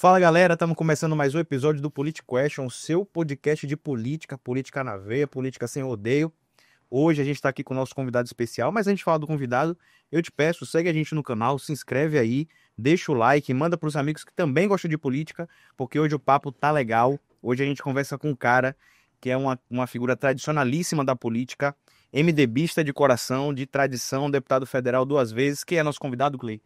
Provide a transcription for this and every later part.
Fala galera, estamos começando mais um episódio do Politic Question, seu podcast de política, política na veia, política sem rodeio. Hoje a gente está aqui com o nosso convidado especial, mas antes de falar do convidado, eu te peço, segue a gente no canal, se inscreve aí, deixa o like, manda para os amigos que também gostam de política, porque hoje o papo tá legal. Hoje a gente conversa com um cara que é uma figura tradicionalíssima da política, MDBista de coração, de tradição, deputado federal 2 vezes. Quem é nosso convidado, Clay?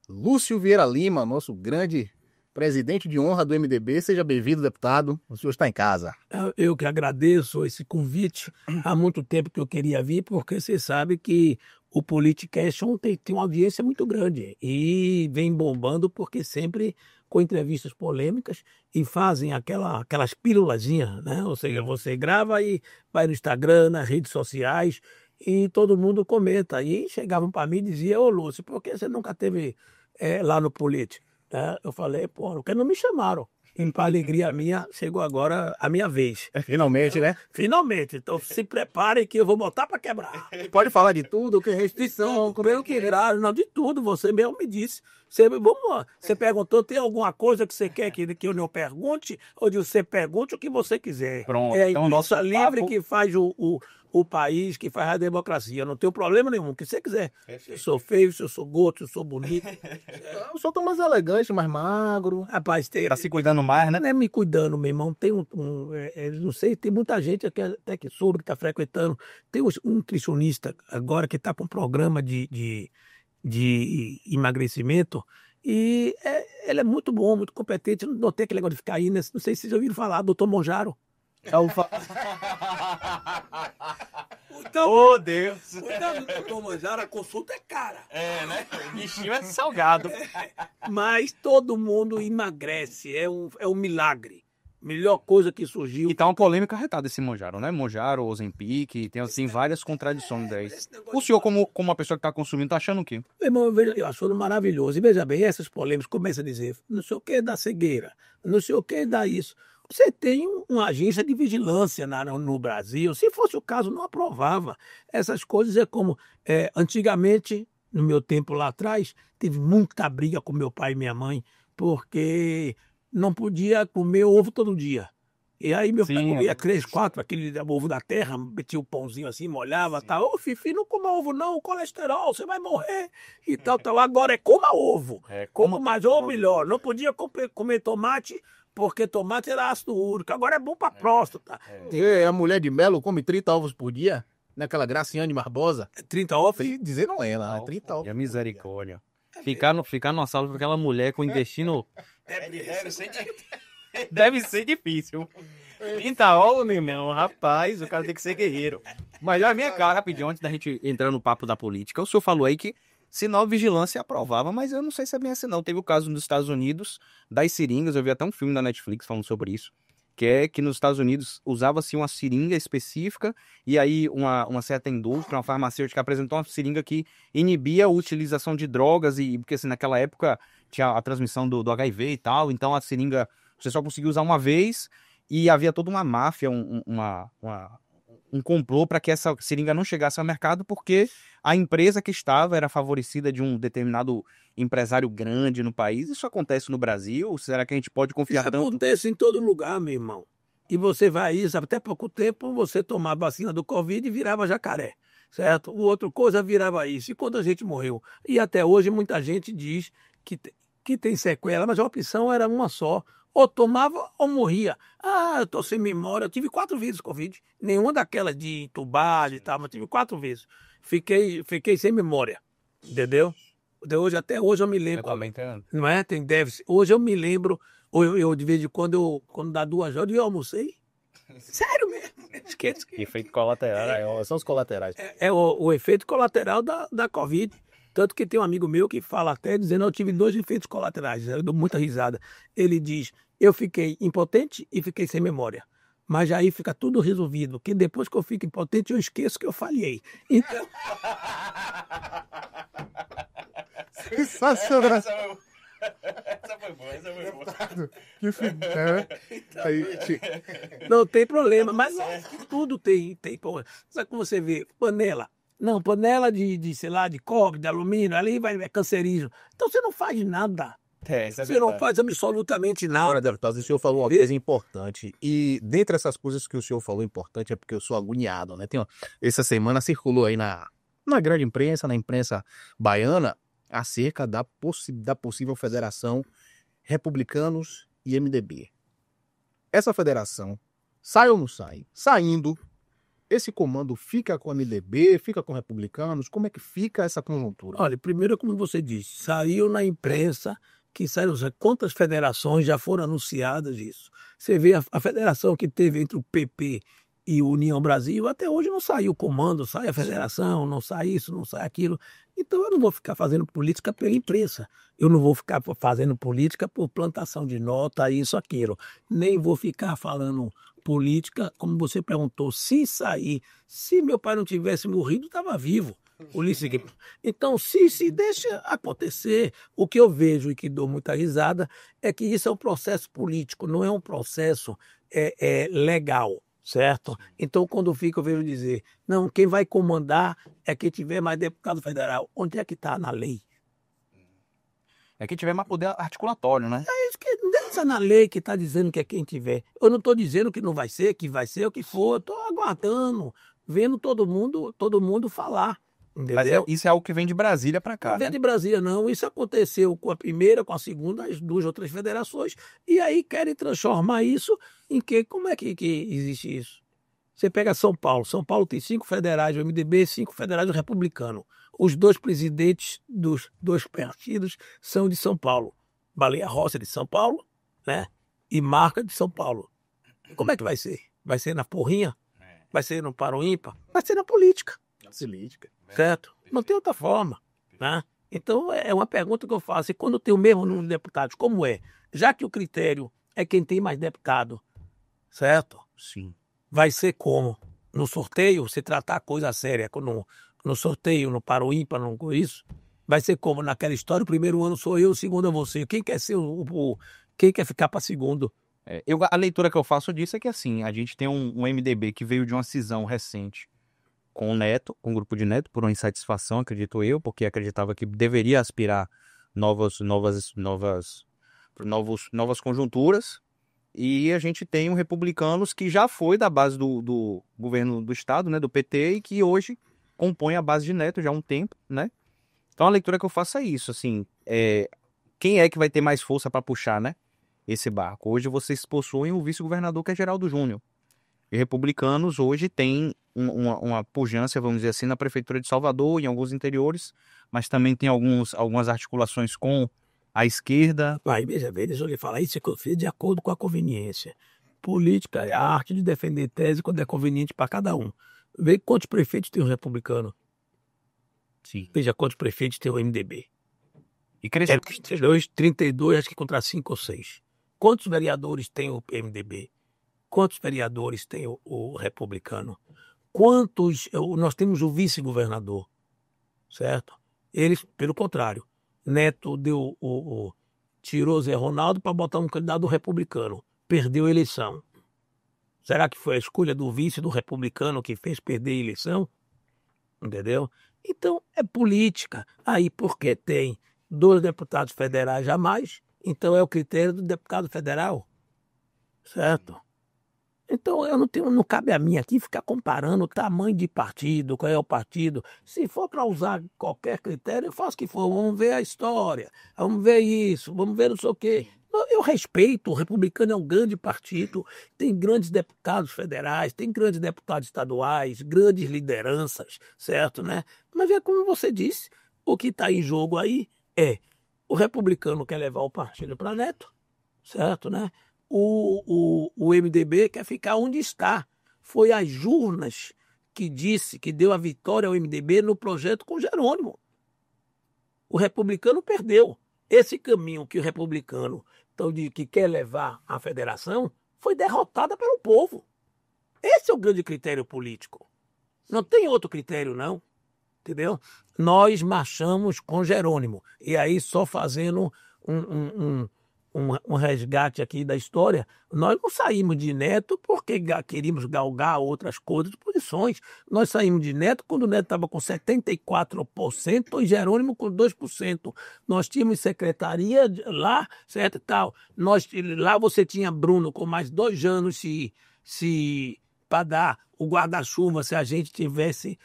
Lúcio Vieira Lima, nosso grande presidente de honra do MDB. Seja bem-vindo, deputado. O senhor está em casa. Eu que agradeço esse convite. Há muito tempo que eu queria vir, porque você sabe que o Politicast tem uma audiência muito grande e vem bombando porque sempre com entrevistas polêmicas e fazem aquelas pílulazinhas, né? Ou seja, você grava e vai no Instagram, nas redes sociais e todo mundo comenta. E chegavam para mim e diziam: ô Lúcio, por que você nunca teve lá no Politic? Eu falei: pô, porque não me chamaram. E para alegria minha, chegou agora a minha vez. Finalmente, né? Finalmente. Então se preparem que eu vou botar para quebrar. Pode falar de tudo, que Restrição, comer o que virar, não, de tudo. Você mesmo me disse. Você perguntou, tem alguma coisa que você quer que eu não pergunte? Ou de você pergunte o que você quiser. Pronto. É a Então, imprensa nosso livre papo... que faz o país, que faz a democracia. Eu não tenho problema nenhum, o que você quiser. Se eu sou feio, se eu sou gordo, se eu sou bonito. O senhor tá mais elegante, mais magro. Rapaz, Tá se cuidando mais, né? Não é me cuidando, meu irmão. Tem não sei, tem muita gente aqui até que soube, que está frequentando. Tem um nutricionista agora que está com um programa de emagrecimento e ele é muito bom, muito competente. Não tem aquele negócio de ficar aí, né? Não sei se vocês já ouviram falar, doutor Monjaro. Então, Oh, Deus! cuidado, doutor Monjaro, a consulta é cara. É, né? O bichinho é salgado. Mas todo mundo emagrece, é um milagre. Melhor coisa que surgiu. E tá uma polêmica arretada esse Monjaro, né? Monjaro, Ozempic, tem assim várias contradições daí. O senhor, como uma pessoa que tá consumindo, tá achando o quê? Meu irmão, eu acho maravilhoso. E veja bem, essas polêmicas começam a dizer não sei o que da cegueira, não sei o que da isso. Você tem uma agência de vigilância no Brasil. Se fosse o caso, não aprovava. Essas coisas é como... antigamente, no meu tempo lá atrás, tive muita briga com meu pai e minha mãe, porque não podia comer ovo todo dia. E aí meu pai comia 3, 4, aquele ovo da terra, metia o pãozinho assim, molhava, tal. Ô, Fifi, não coma ovo não, colesterol, você vai morrer e tal, tal. Agora é coma ovo. Coma mais, ou melhor, não podia comer tomate, porque tomate era ácido úrico. Agora é bom pra próstata. A mulher de Melo come 30 ovos por dia? Naquela Graciane Barbosa? 30 ovos? Dizer não é, lá. 30 ovos. E a misericórdia. Ficar numa sala com aquela mulher com o intestino... Deve ser difícil. 30 ovos, meu irmão, rapaz, o cara tem que ser guerreiro. Mas olha a minha cara, rapidinho, antes da gente entrar no papo da política. O senhor falou aí que sinal de vigilância aprovava, mas eu não sei se é bem assim não. Teve o caso nos Estados Unidos das seringas, eu vi até um filme da Netflix falando sobre isso, que nos Estados Unidos usava-se uma seringa específica e aí uma certa indústria, uma farmacêutica apresentou uma seringa que inibia a utilização de drogas, e porque assim, naquela época tinha a transmissão do HIV e tal, então a seringa você só conseguia usar uma vez e havia toda uma máfia, um complô para que essa seringa não chegasse ao mercado, porque a empresa que estava era favorecida de um determinado empresário grande no país. Isso acontece no Brasil? Será que a gente pode confiar Isso tanto? acontece em todo lugar, meu irmão. E você vai aí, sabe, até pouco tempo você tomava a vacina do Covid e virava jacaré, certo? O outro coisa virava isso. E quando a gente morreu? E até hoje muita gente diz que tem sequela, mas a opção era uma só. Ou tomava ou morria. Ah, eu tô sem memória. Eu tive 4 vezes Covid. Nenhuma daquelas de entubar e tal, mas tive 4 vezes. Fiquei sem memória. Entendeu? Até hoje eu me lembro. Não é? Tem déficit. Hoje eu me lembro, ou eu de vez em quando, quando dá 2 horas, eu almocei. Sério mesmo. Esquece. Efeito colateral. São os colaterais. É o efeito colateral da Covid. Tanto que tem um amigo meu que fala até dizendo: eu tive 2 efeitos colaterais. Eu dou muita risada. Ele diz: eu fiquei impotente e fiquei sem memória. Mas aí fica tudo resolvido, que depois que eu fico impotente eu esqueço que eu falhei. Então... Sensacional. Essa foi boa. Que figura. Não tem problema, mas tudo tem problema. Sabe como você vê? Panela. Não, panela sei lá, de cobre, de alumínio, ali é cancerígeno. Então você não faz nada. Isso é Você não verdade. faz absolutamente nada. Agora, deputado, o senhor falou uma coisa importante. E dentre essas coisas que o senhor falou importante é porque eu sou agoniado, né? Essa semana circulou aí na grande imprensa, na imprensa baiana, acerca da possível federação Republicanos e MDB. Essa federação sai ou não sai? Saindo, esse comando fica com o MDB, fica com Republicanos? Como é que fica essa conjuntura? Olha, primeiro, como você disse, saiu na imprensa que saíram quantas federações já foram anunciadas isso. Você vê a federação que teve entre o PP e o União Brasil, até hoje não saiu o comando, sai a federação, não sai isso, não sai aquilo. Então eu não vou ficar fazendo política pela imprensa. Eu não vou ficar fazendo política por plantação de nota, isso, aquilo. Nem vou ficar falando política, como você perguntou, se sair, se meu pai não tivesse morrido, estava vivo. Ulisses Guimarães. Então, se deixa acontecer, o que eu vejo e que dou muita risada é que isso é um processo político, não é um processo legal, certo? Então, quando fica, eu vejo dizer, não, quem vai comandar é quem tiver mais deputado federal. Onde é que está na lei? É que tiver mais poder articulatório, né? É isso que está na lei que está dizendo que é quem tiver. Eu não estou dizendo que não vai ser, que vai ser o que for. Estou aguardando, vendo todo mundo falar. Mas Entendeu? isso é algo que vem de Brasília para cá. Não vem Né? de Brasília, não. Isso aconteceu com a primeira, com a segunda, as duas outras federações. E aí querem transformar isso em que? Como é que existe isso? Você pega São Paulo. São Paulo tem 5 federais do MDB, 5 federais do Republicano. Os 2 presidentes dos 2 partidos são de São Paulo. Baleia Rossi de São Paulo, né? E Marca de São Paulo. Como é que vai ser? Vai ser na porrinha? Vai ser no paro ímpar? Vai ser na política. Política. Certo? Não tem outra forma, né? Então, é uma pergunta que eu faço. E quando tem o mesmo número de deputados, como é? Já que o critério é quem tem mais deputado, certo? Sim. Vai ser como? No sorteio, se tratar coisa séria, no sorteio, no paro ímpar, não isso, vai ser como naquela história, o primeiro ano sou eu, o segundo é você. Quem quer ser quem quer ficar para segundo? A leitura que eu faço disso é que, assim, a gente tem um MDB que veio de uma cisão recente com o Neto, com o grupo de Neto, por uma insatisfação, acredito eu, porque acreditava que deveria aspirar novas conjunturas. E a gente tem um Republicanos que já foi da base do governo do Estado, né, do PT, e que hoje compõe a base de Neto já há um tempo, né? Então a leitura que eu faço é isso, assim, quem é que vai ter mais força para puxar, né, esse barco? Hoje vocês possuem o vice-governador, que é Geraldo Júnior. E Republicanos hoje têm uma pujança, vamos dizer assim, na Prefeitura de Salvador, em alguns interiores, mas também tem algumas articulações com a esquerda. Aí, veja bem, deixa eu lhe falar, isso é que eu fiz de acordo com a conveniência. Política é a arte de defender tese quando é conveniente para cada um. Vê quantos prefeitos tem o republicano. Sim. Veja quantos prefeitos tem o MDB. E cresceu. 32, acho que contra 5 ou 6. Quantos vereadores tem o MDB? Quantos vereadores tem o republicano? Nós temos o vice-governador, certo? Eles, pelo contrário, Neto tirou Zé Ronaldo para botar um candidato republicano. Perdeu a eleição. Será que foi a escolha do vice do republicano que fez perder a eleição? Entendeu? Então, é política. Aí, porque tem 2 deputados federais a mais, então é o critério do deputado federal. Certo? Então, não cabe a mim aqui ficar comparando o tamanho de partido, qual é o partido. Se for para usar qualquer critério, eu faço o que for. Vamos ver a história, vamos ver isso, vamos ver não sei o quê. Eu respeito, o Republicano é um grande partido, tem grandes deputados federais, tem grandes deputados estaduais, grandes lideranças, certo, né? Mas é como você disse, o que está em jogo aí é o Republicano quer levar o partido para Neto, certo, né? O MDB quer ficar onde está. Foi as urnas que deu a vitória ao MDB no projeto com Jerônimo. O republicano perdeu. Esse caminho que o republicano que quer levar a federação foi derrotada pelo povo. Esse é o grande critério político. Não tem outro critério, não. Entendeu? Nós marchamos com Jerônimo. E aí só fazendo um resgate aqui da história, nós não saímos de Neto porque queríamos galgar outras coisas, posições. Nós saímos de Neto quando o Neto estava com 74% e Jerônimo com 2%. Nós tínhamos secretaria lá, certo e tal. Lá você tinha Bruno com mais 2 anos para dar o guarda-chuva se a gente tivesse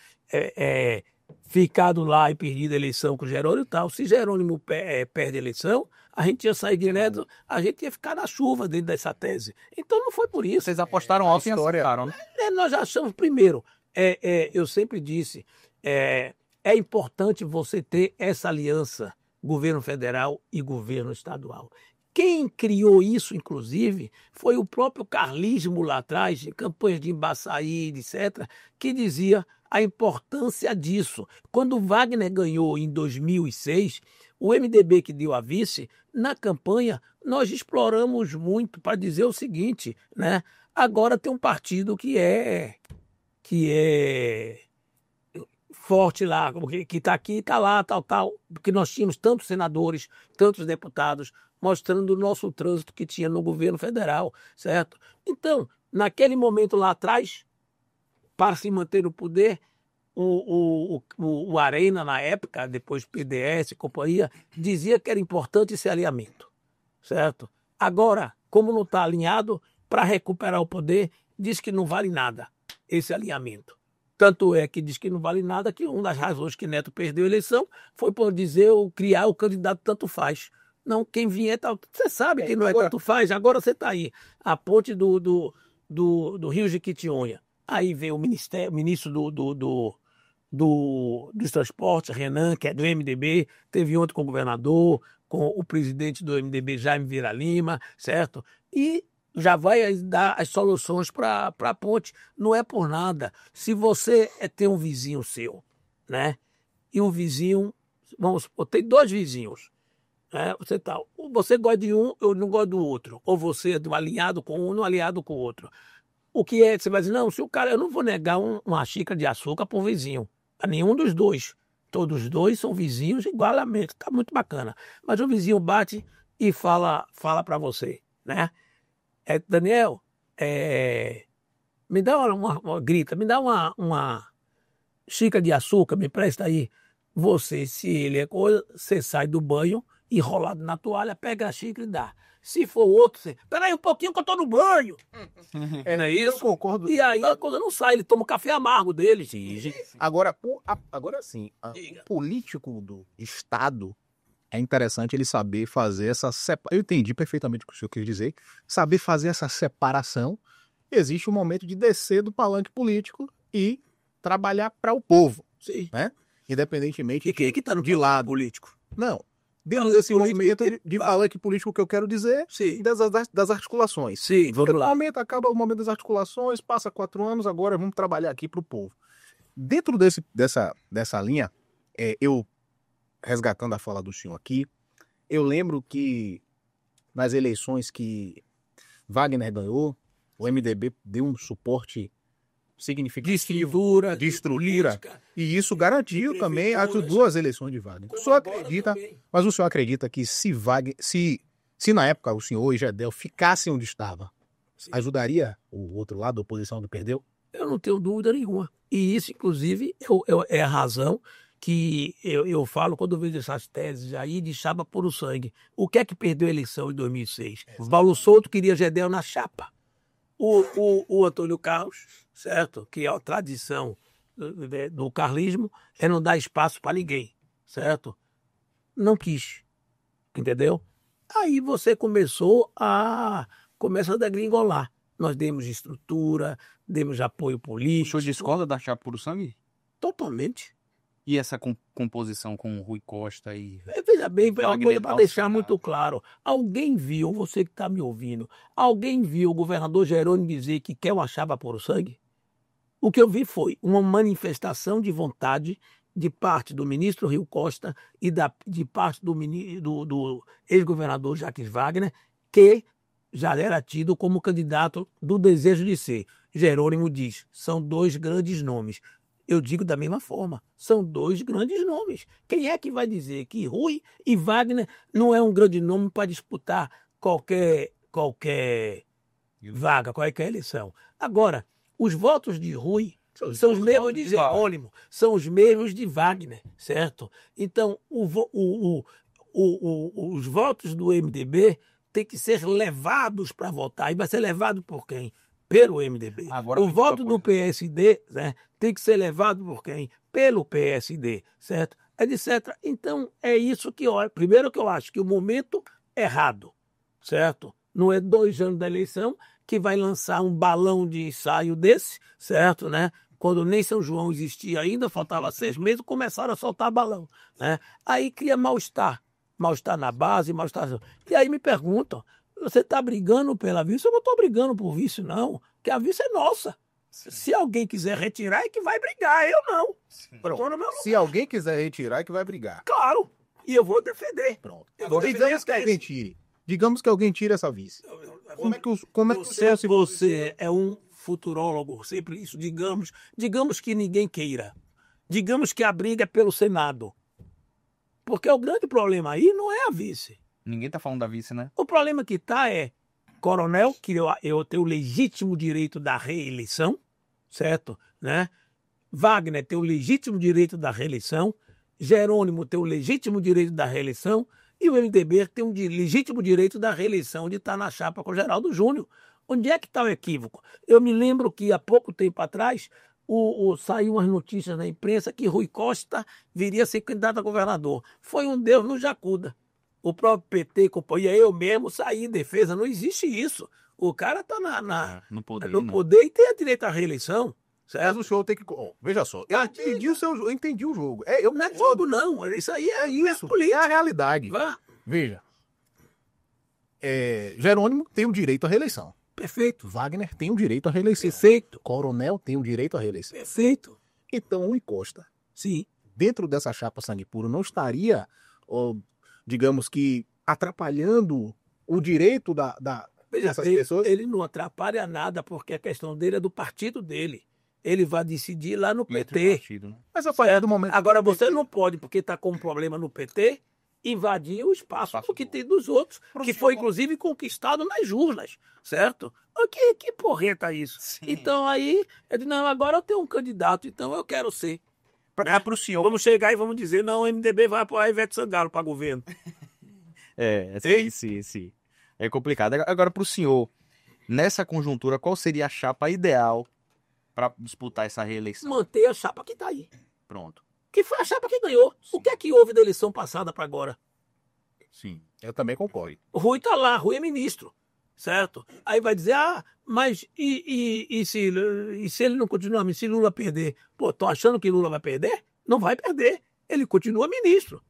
ficado lá e perdido a eleição com o Jerônimo e tal. Se Jerônimo perde a eleição, a gente ia sair direto, a gente ia ficar na chuva dentro dessa tese. Então não foi por isso. Vocês apostaram alto e acertaram, né? Nós achamos, primeiro, eu sempre disse, é importante você ter essa aliança, governo federal e governo estadual. Quem criou isso, inclusive, foi o próprio carlismo lá atrás, em campanhas de Embaçaí, etc., que dizia a importância disso. Quando Wagner ganhou em 2006, o MDB que deu a vice, na campanha, nós exploramos muito para dizer o seguinte, né? Agora tem um partido que é forte lá, que está aqui, está lá, tal, porque nós tínhamos tantos senadores, tantos deputados, mostrando o nosso trânsito que tinha no governo federal, certo? Então, naquele momento lá atrás, para se manter no poder, o Arena, na época, depois PDS e companhia, dizia que era importante esse alinhamento, certo? Agora, como não está alinhado, para recuperar o poder, diz que não vale nada esse alinhamento. Tanto é que diz que não vale nada que uma das razões que Neto perdeu a eleição foi por dizer ou criar o candidato tanto faz. Não, quem vier, você sabe que não é tanto faz, agora você está aí. A ponte do Rio Jequitinhonha. Aí veio o ministro dos Transportes, Renan, que é do MDB, teve ontem com o governador, com o presidente do MDB, Jaime Vieira Lima, certo? E já vai dar as soluções para a ponte. Não é por nada. Se você tem um vizinho seu, né? E um vizinho, vamos supor, tem 2 vizinhos. Você gosta de um, eu não gosto do outro. Ou você é alinhado com um, não alinhado com o outro. O que é? Você vai dizer, não, se o cara, eu não vou negar uma xícara de açúcar para um vizinho. A nenhum dos dois. Todos os 2 são vizinhos igualmente. Tá muito bacana. Mas o vizinho bate e fala para você, né? Daniel, me dá grita, me dá uma xícara de açúcar, me presta aí. Você, se ele é coisa, você sai do banho, enrolado na toalha, pega a xícara e dá. Se for outro, você, peraí um pouquinho que eu tô no banho. Não é isso? Eu concordo. E aí a coisa não sai, ele toma o café amargo dele. Agora sim, o político do Estado é interessante ele saber fazer essa separação. Eu entendi perfeitamente o que o senhor quis dizer. Saber fazer essa separação. Existe um momento de descer do palanque político e trabalhar para o povo. Sim. Né? Independentemente E quem é que está no de lado político? Não. Dentro desse movimento de palanque político que eu quero dizer, sim, das articulações. Sim, vamos lá. Acaba o momento das articulações, passa 4 anos, agora vamos trabalhar aqui para o povo. Dentro dessa linha, eu, resgatando a fala do senhor aqui, eu lembro que nas eleições que Wagner ganhou, o MDB deu um suporte significativo de estrutura, e isso garantiu também as 2 eleições de Wagner. O senhor acredita, mas o senhor acredita que se na época o senhor e Gedel ficassem onde estava, ajudaria o outro lado, a oposição que perdeu? Eu não tenho dúvida nenhuma. E isso, inclusive, é a razão que eu falo quando eu vejo essas teses aí de chapa por o sangue. O que é que perdeu a eleição em 2006? O Paulo Souto queria Gedel na chapa. O Antônio Carlos, certo? Que é a tradição do carlismo, é não dar espaço para ninguém, certo? Não quis, entendeu? Aí você começa a degringolar. Nós demos estrutura, demos apoio político. O senhor discorda da chapa por sangue? Totalmente. E essa composição com o Rui Costa e... Veja bem, é uma coisa para deixar muito claro. Alguém viu, você que está me ouvindo, alguém viu o governador Jerônimo dizer que quer uma chapa por o sangue? O que eu vi foi uma manifestação de vontade de parte do ministro Rui Costa e de parte do ex-governador Jacques Wagner, que já era tido como candidato do desejo de ser. Jerônimo diz, são 2 grandes nomes. Eu digo da mesma forma, são 2 grandes nomes. Quem é que vai dizer que Rui e Wagner não é um grande nome para disputar qualquer vaga, qualquer eleição. Agora, os votos de Rui são os mesmos de Jerônimo, são os mesmos de Wagner, certo? Então, os votos do MDB têm que ser levados para votar. E vai ser levado por quem? Pelo MDB. Agora, o voto do PSD, né, tem que ser levado por quem? Pelo PSD, certo? Etc. Então, é isso que eu... Primeiro que eu acho que o momento errado, certo? Não é 2 anos da eleição que vai lançar um balão de ensaio desse, certo, né? Quando nem São João existia ainda, faltava 6 meses, começaram a soltar balão, né? Aí cria mal-estar na base, mal-estar... E aí me perguntam, você está brigando pela vice? Eu não estou brigando por vice, não, porque a vice é nossa. Sim. Se alguém quiser retirar, é que vai brigar, eu não. Se alguém quiser retirar, é que vai brigar. Claro, e eu vou defender. Pronto. Digamos que alguém tire. Digamos que alguém tire essa vice. Como é que você é um futurólogo, sempre isso, digamos que ninguém queira. Digamos que a briga é pelo Senado. Porque o grande problema aí não é a vice. Ninguém tá falando da vice, né? O problema que tá é Coronel, que eu tenho o legítimo direito da reeleição, certo? Né? Wagner tem o legítimo direito da reeleição, Jerônimo tem o legítimo direito da reeleição e o MDB tem o legítimo direito da reeleição de estar na chapa com o Geraldo Júnior. Onde é que está o equívoco? Eu me lembro que há pouco tempo atrás saiu umas notícias na imprensa que Rui Costa viria a ser candidato a governador. Foi um Deus no Jacuda. O próprio PT, companhia, eu mesmo saí em defesa. Não existe isso. O cara está no poder e tem a direito à reeleição. Certo? Mas o senhor tem que... veja só, eu entendi o jogo. Não é jogo, não. Isso aí é isso. É a realidade. Veja. Jerônimo tem o direito à reeleição. Perfeito. Wagner tem o direito à reeleição. Perfeito. Coronel tem o direito à reeleição. Perfeito. Então, Rui Costa, sim, dentro dessa chapa sangue puro, não estaria, digamos que, atrapalhando o direito dessas pessoas? Ele não atrapalha nada, porque a questão dele é do partido dele. Ele vai decidir lá no PT. Partido, né? Mas a partir do momento... Agora, você não pode, porque está com um problema no PT, invadir o espaço que tem dos outros, que foi, inclusive, conquistado nas urnas, certo? Que porreta isso? Sim. Então, aí, eu disse, não, agora eu tenho um candidato, então eu quero ser. Para o senhor... Vamos chegar e vamos dizer, não, o MDB vai apoiar a Ivete Sangalo para governo. Sim. É complicado. Agora, para o senhor, nessa conjuntura, qual seria a chapa ideal para disputar essa reeleição? Manter a chapa que está aí. Pronto. Que foi a chapa que ganhou. Sim. O que é que houve da eleição passada para agora? Sim, eu também concordo. Rui está lá, Rui é ministro, certo? Aí vai dizer, mas e se ele não continuar, se Lula perder? Pô, tô achando que Lula vai perder? Não vai perder. Ele continua ministro.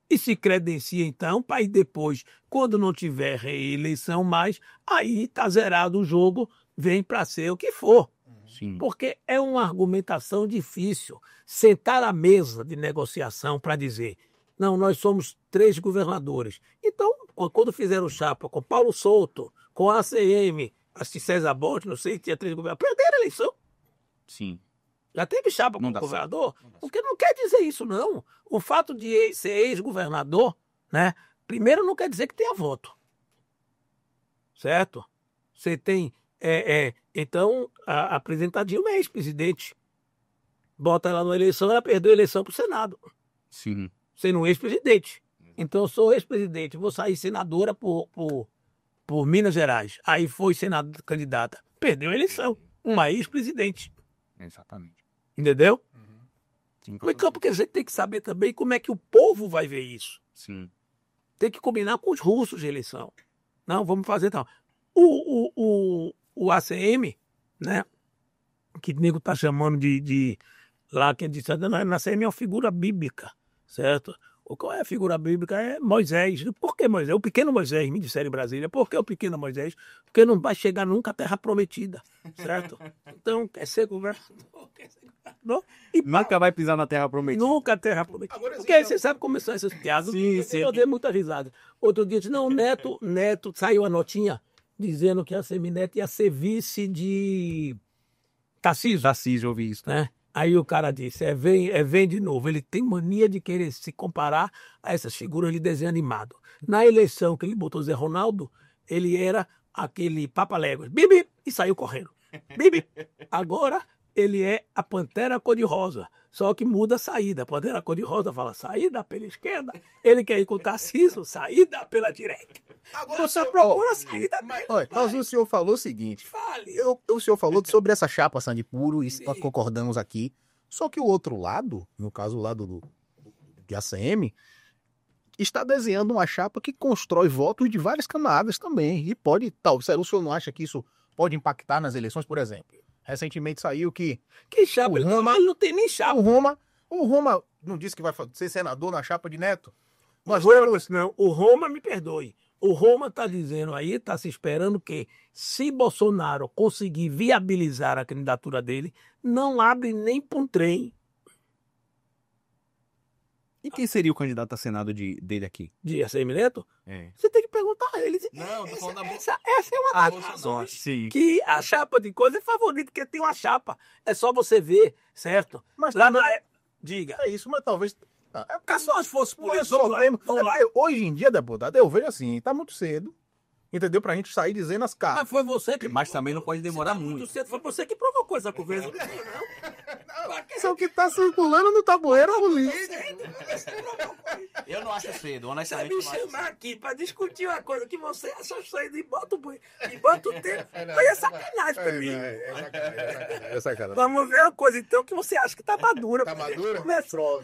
E se credencia, então, para ir depois, quando não tiver reeleição mais, aí tá zerado o jogo, vem para ser o que for. Sim. Porque é uma argumentação difícil. Sentar à mesa de negociação para dizer, não, nós somos 3 governadores. Então, quando fizeram chapa com Paulo Souto, com a ACM, acho que César Botti, não sei, tinha 3 governadores, perderam a eleição. Sim. Já teve chapa com o governador? Porque não quer dizer isso, não. O fato de ser ex-governador, né? Primeiro não quer dizer que tenha voto. Certo? Você tem... Então, a presidenta Dilma é ex-presidente. Bota ela na eleição, ela perdeu a eleição para o Senado. Sim. Sendo ex-presidente. Então, eu sou ex-presidente, vou sair senadora por Minas Gerais. Aí foi candidata. Perdeu a eleição. Uma ex-presidente. Exatamente. Entendeu? Sim, então, porque você tem que saber também como é que o povo vai ver isso. Sim. Tem que combinar com os russos de eleição. Não, vamos fazer então. O ACM, né? Que o nego tá chamando de lá, que disse, na ACM é uma figura bíblica, certo? Qual é a figura bíblica? É Moisés. Por que Moisés? O pequeno Moisés, me disseram em Brasília. Por que o pequeno Moisés? Porque não vai chegar nunca à terra prometida, certo? Então, quer ser governador, e nunca vai pisar na terra prometida. Nunca a terra prometida. Porque aí você sabe como são essas piadas. Sim. Eu dei muita risada. Outro dia, disse, não, Neto, saiu a notinha dizendo que a Semineto ia ser vice de Tarcísio. Tarcísio, eu ouvi isso. Né? Aí o cara disse, vem de novo. Ele tem mania de querer se comparar a essas figuras de desenho animado. Na eleição que ele botou Zé Ronaldo, ele era aquele papa-léguas, bibi, e saiu correndo. Bibi. Agora ele é a pantera cor-de-rosa, só que muda a saída. A pantera cor-de-rosa fala saída pela esquerda, ele quer ir com o Tarcísio, saída pela direita. Agora você procura saída. Mas o senhor falou o seguinte, Fale. o senhor falou sobre essa chapa Sangue Puro, e nós concordamos aqui, só que o outro lado, no caso o lado de ACM, está desenhando uma chapa que constrói votos de várias camadas também, e pode, o senhor não acha que isso pode impactar nas eleições, por exemplo? Recentemente saiu que chapa? O Roma- Ele não tem nem chapa. o Roma não disse que vai ser senador na chapa de Neto? Mas não, o Roma, me perdoe. O Roma está dizendo aí, está se esperando que, se Bolsonaro conseguir viabilizar a candidatura dele, não abre nem para um trem E quem seria o candidato a Senado dele aqui? de ACM Neto. É. Você tem que perguntar a ele. Não, tô falando da Essa é uma das razões Sim. que a chapa de coisa é favorita, porque tem uma chapa. É só você ver, certo? Mas Lá na... Diga. é isso, mas talvez... Só as forças políticas. Vamos lá. Hoje em dia, deputado, eu vejo assim, tá muito cedo, entendeu? Pra gente sair dizendo as caras. Mas foi você que... Mas também não pode demorar muito. cedo, foi você que provocou essa conversa. Só que tá circulando no tabuleiro político. Eu não acho cedo, Você honestamente. me chamar aqui pra discutir uma coisa que você acha feio e bota o tempo. Aí é sacanagem comigo. É sacanagem. Vamos ver uma coisa então que você acha que tá madura. Tá madura? Começou.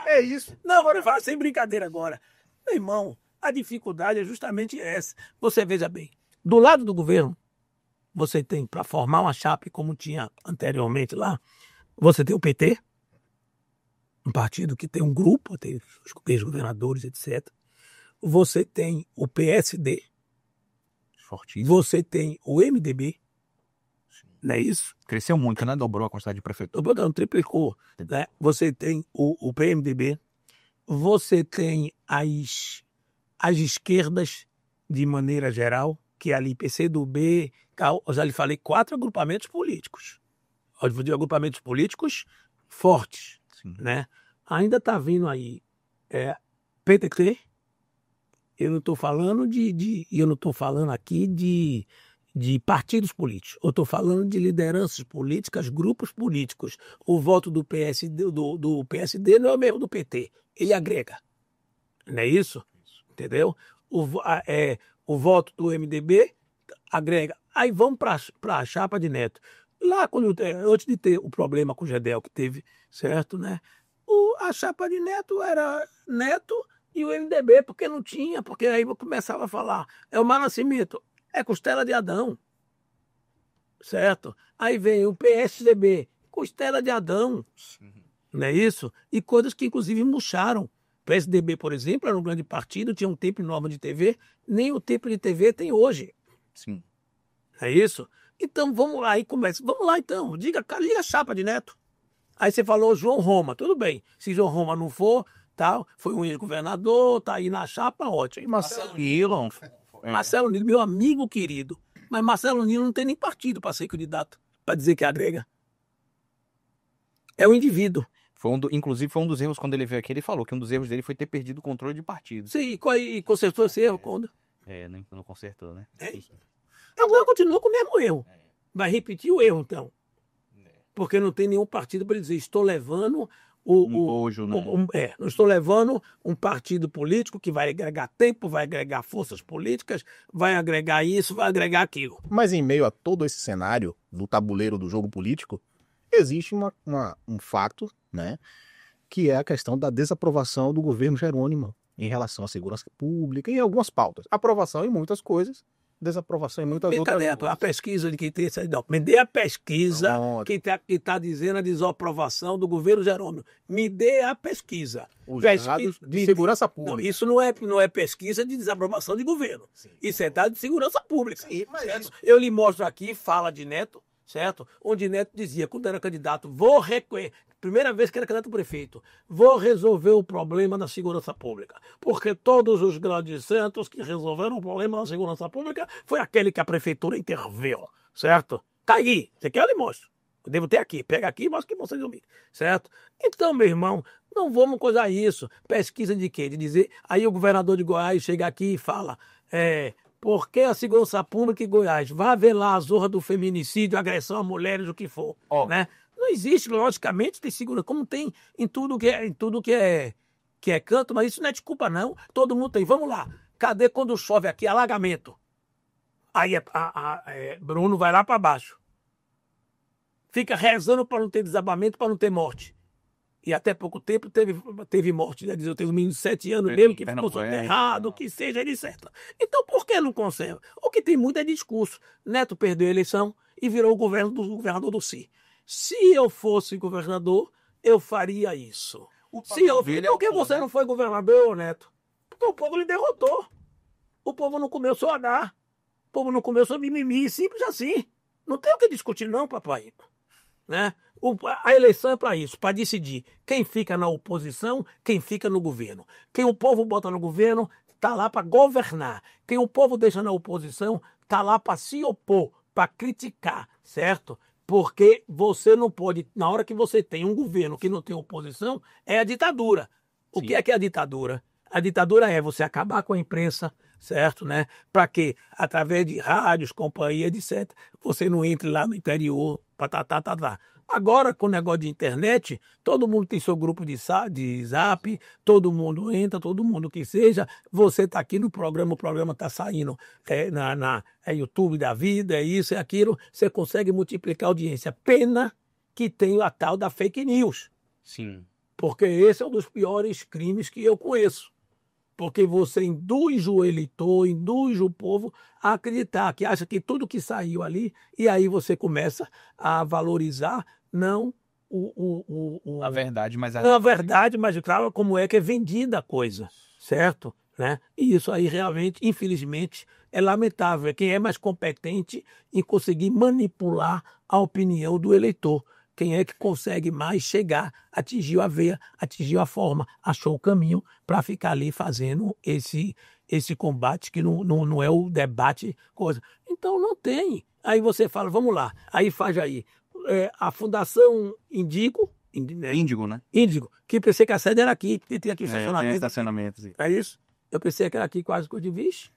É isso. Não, agora fala sem brincadeira agora. Meu irmão, a dificuldade é justamente essa. Você veja bem, do lado do governo, você tem, para formar uma chapa, como tinha anteriormente lá, você tem o PT, um partido que tem um grupo, tem os ex-governadores, etc. Você tem o PSD, Fortíssimo. você tem o MDB, não é isso? Cresceu muito, né? Dobrou a quantidade de prefeitura. Estou botando, triplicou. Né? Você tem o PMDB, você tem as esquerdas de maneira geral, que é ali PCdoB, eu já lhe falei, 4 agrupamentos políticos. Eu digo agrupamentos políticos fortes. Sim. Né? Ainda está vindo aí PTT, eu não estou falando eu não estou falando aqui de partidos políticos, eu estou falando de lideranças políticas, grupos políticos. O voto do PSD não é o mesmo do PT, ele agrega, não é isso? Entendeu? O voto do MDB agrega. Aí vamos para a chapa de Neto. Lá, antes de ter o problema com o Gedel que teve, certo, né? A chapa de Neto era Neto e o MDB, porque não tinha, porque aí eu começava a falar, é o Mar Nascimento, é costela de Adão, certo? Aí vem o PSDB, costela de Adão, não é isso? E coisas que inclusive murcharam. O PSDB, por exemplo, era um grande partido, tinha um tempo enorme de TV, nem o tempo de TV tem hoje. Sim. É isso? Então vamos lá, aí começa. Vamos lá então, liga a chapa de Neto. Aí você falou João Roma, tudo bem. Se João Roma não for, tal, foi um ex-governador, tá aí na chapa, ótimo. E Marcelo Nilo, meu amigo querido. Mas Marcelo Nilo não tem nem partido para ser candidato, para dizer que agrega. É o indivíduo. Inclusive foi um dos erros quando ele veio aqui, ele falou que um dos erros dele foi ter perdido o controle de partido. Sim, e consertou esse erro quando? Não consertou, né? Agora continua com o mesmo erro. Vai repetir o erro, então. Porque não tem nenhum partido para dizer, estou levando não estou levando um partido político que vai agregar tempo, vai agregar forças políticas, vai agregar isso, vai agregar aquilo. Mas em meio a todo esse cenário do tabuleiro do jogo político, existe um fato, né, que é a questão da desaprovação do governo Jerônimo em relação à segurança pública e algumas pautas. Aprovação em muitas coisas, desaprovação em muitas outras coisas. A pesquisa de quem tem essa... Não, me dê a pesquisa Pronto. que tá dizendo a desaprovação do governo Jerônimo. Me dê a pesquisa. Os dados de segurança pública. Não, isso não é pesquisa de desaprovação de governo. Sim. Isso é dado de segurança pública. Sim, mas... Eu lhe mostro aqui, fala de Neto, certo? Onde Neto dizia, quando era candidato, primeira vez que era candidato a prefeito, vou resolver o problema da segurança pública. Porque todos os grandes centros que resolveram o problema da segurança pública foi aquele que a prefeitura interveio, certo? Tá aí, você quer eu lhe mostro. Eu devo ter aqui, pega aqui e mostra que vocês ouviram, certo? Então, meu irmão, não vamos coisar isso. Pesquisa de quê? De dizer, aí o governador de Goiás chega aqui e fala, Por que a segurança pública em Goiás? Vá ver lá a zorra do feminicídio, agressão a mulheres, o que for. Né? Não existe, logicamente, tem segurança, como tem em tudo que é canto, mas isso não é desculpa, não. Todo mundo tem. Vamos lá. Cadê quando chove aqui? Alagamento. Aí Bruno vai lá para baixo. Fica rezando para não ter desabamento, para não ter morte. E até pouco tempo teve morte. Né? Eu tenho um menino de 7 anos mesmo que ficou soterrado, que seja, ele certo. Então por que não conserva? O que tem muito é discurso. Neto perdeu a eleição e virou o governador do Si. Se eu fosse governador, eu faria isso. Por que você não foi governador, Neto? Porque o povo lhe derrotou. O povo não começou a dar. O povo não começou a mimimi, simples assim. Não tem o que discutir não, papai. Né? A eleição é para isso, para decidir quem fica na oposição, quem fica no governo. Quem o povo bota no governo está lá para governar. Quem o povo deixa na oposição está lá para se opor, para criticar, certo? Porque você não pode, na hora que você tem um governo que não tem oposição, é a ditadura. O que é a ditadura? A ditadura é você acabar com a imprensa, certo, né? Para que, através de rádios, companhias, etc., você não entre lá no interior, Agora, com o negócio de internet, todo mundo tem seu grupo de zap, todo mundo entra, todo mundo que seja, você está aqui no programa, o programa está saindo é YouTube da vida, é isso, é aquilo, você consegue multiplicar a audiência. Pena que tem a tal da fake news. Sim. Porque esse é um dos piores crimes que eu conheço. Porque você induz o eleitor, induz o povo a acreditar, que acha que tudo que saiu ali, e aí você começa a valorizar, não a verdade, mas a verdade, mas claro, como é que é vendida a coisa, certo? Né? E isso aí realmente, infelizmente, é lamentável. Quem é mais competente em conseguir manipular a opinião do eleitor. Quem é que consegue mais chegar, atingiu a veia, atingiu a forma, achou o caminho para ficar ali fazendo esse combate que não é o debate, coisa. Então não tem. Aí você fala, vamos lá, aí faz aí. A Fundação Índigo, né? Índigo, que pensei que a sede era aqui, que tem aqui estacionamento. É isso? Eu pensei que era aqui quase que eu de vixe,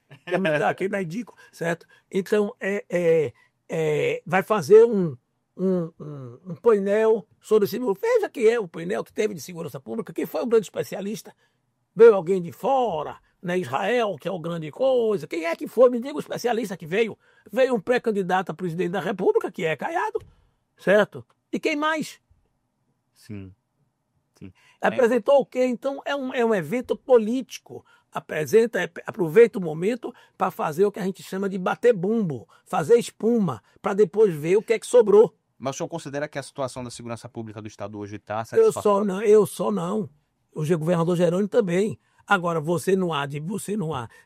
aqui na Índigo, certo? Então, vai fazer um painel sobre segurança. Veja quem é o painel que teve de segurança pública, quem foi o grande especialista. Veio alguém de fora, né? Israel, que é o grande coisa. Quem é que foi? Me diga o especialista que veio. Veio um pré-candidato a presidente da República, que é Caiado, certo? E quem mais? Sim. Apresentou o quê? Então é um evento político. Aproveita o momento para fazer o que a gente chama de bater bumbo, fazer espuma, para depois ver o que é que sobrou. Mas o senhor considera que a situação da segurança pública do Estado hoje está satisfatória? Eu só não. O governador Jerônimo também. Agora, você não há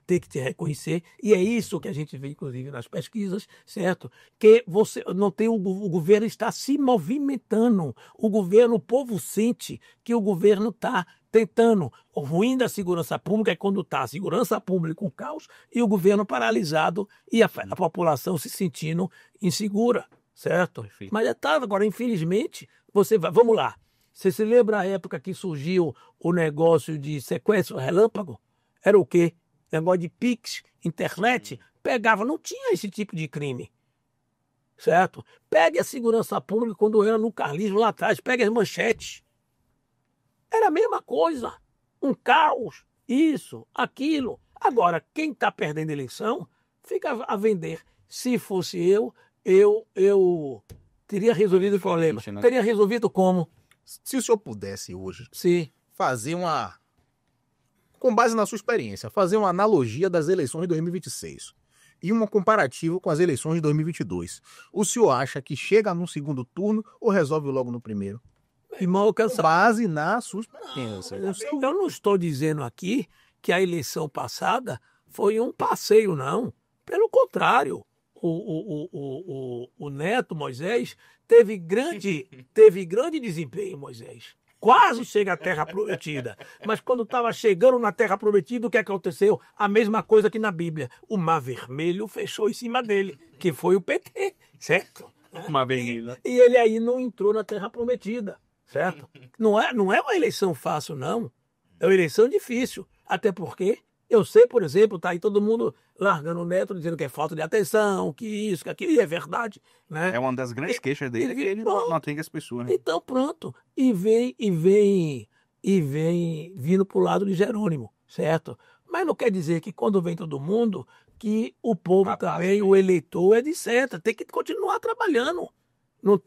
ter que te reconhecer, e é isso que a gente vê, inclusive, nas pesquisas, certo? Que você não tem o governo está se movimentando. O povo sente que o governo está tentando. O ruim da segurança pública é quando está a segurança pública com caos e o governo paralisado e a população se sentindo insegura, certo? Perfeito. Mas agora, infelizmente, vamos lá. Você se lembra a época que surgiu o negócio de sequestro relâmpago? Era o quê? Negócio de Pix, internet. Pegava, não tinha esse tipo de crime. Certo? Pegue a segurança pública quando era no carlismo lá atrás. Pegue as manchetes. Era a mesma coisa. Um caos. Isso, aquilo. Agora, quem está perdendo a eleição fica a vender. Se fosse eu teria resolvido o problema. Teria resolvido como? Se o senhor pudesse hoje Sim. fazer com base na sua experiência, fazer uma analogia das eleições de 2026 e uma comparativa com as eleições de 2022, o senhor acha que chega no segundo turno ou resolve logo no primeiro? Irmão, com base na sua experiência. Eu não estou dizendo aqui que a eleição passada foi um passeio, não. Pelo contrário, o Neto Moisés teve grande desempenho, Moisés. Quase chega à Terra Prometida. Mas quando estava chegando na Terra Prometida, o que aconteceu? A mesma coisa que na Bíblia. O Mar Vermelho fechou em cima dele, que foi o PT, certo? Mar Vermelho. E ele aí não entrou na Terra Prometida, certo? Não é uma eleição fácil, não. É uma eleição difícil. Até porque Eu sei, por exemplo, tá aí todo mundo largando o Neto, dizendo que é falta de atenção, que isso, que aquilo, e é verdade, né? É uma das grandes queixas dele, que ele não atende as pessoas, né? Então, pronto. E vem vindo pro lado de Jerônimo, certo? Mas não quer dizer que quando vem todo mundo, que o povo também, o eleitor, é de certa. Tem que continuar trabalhando. Não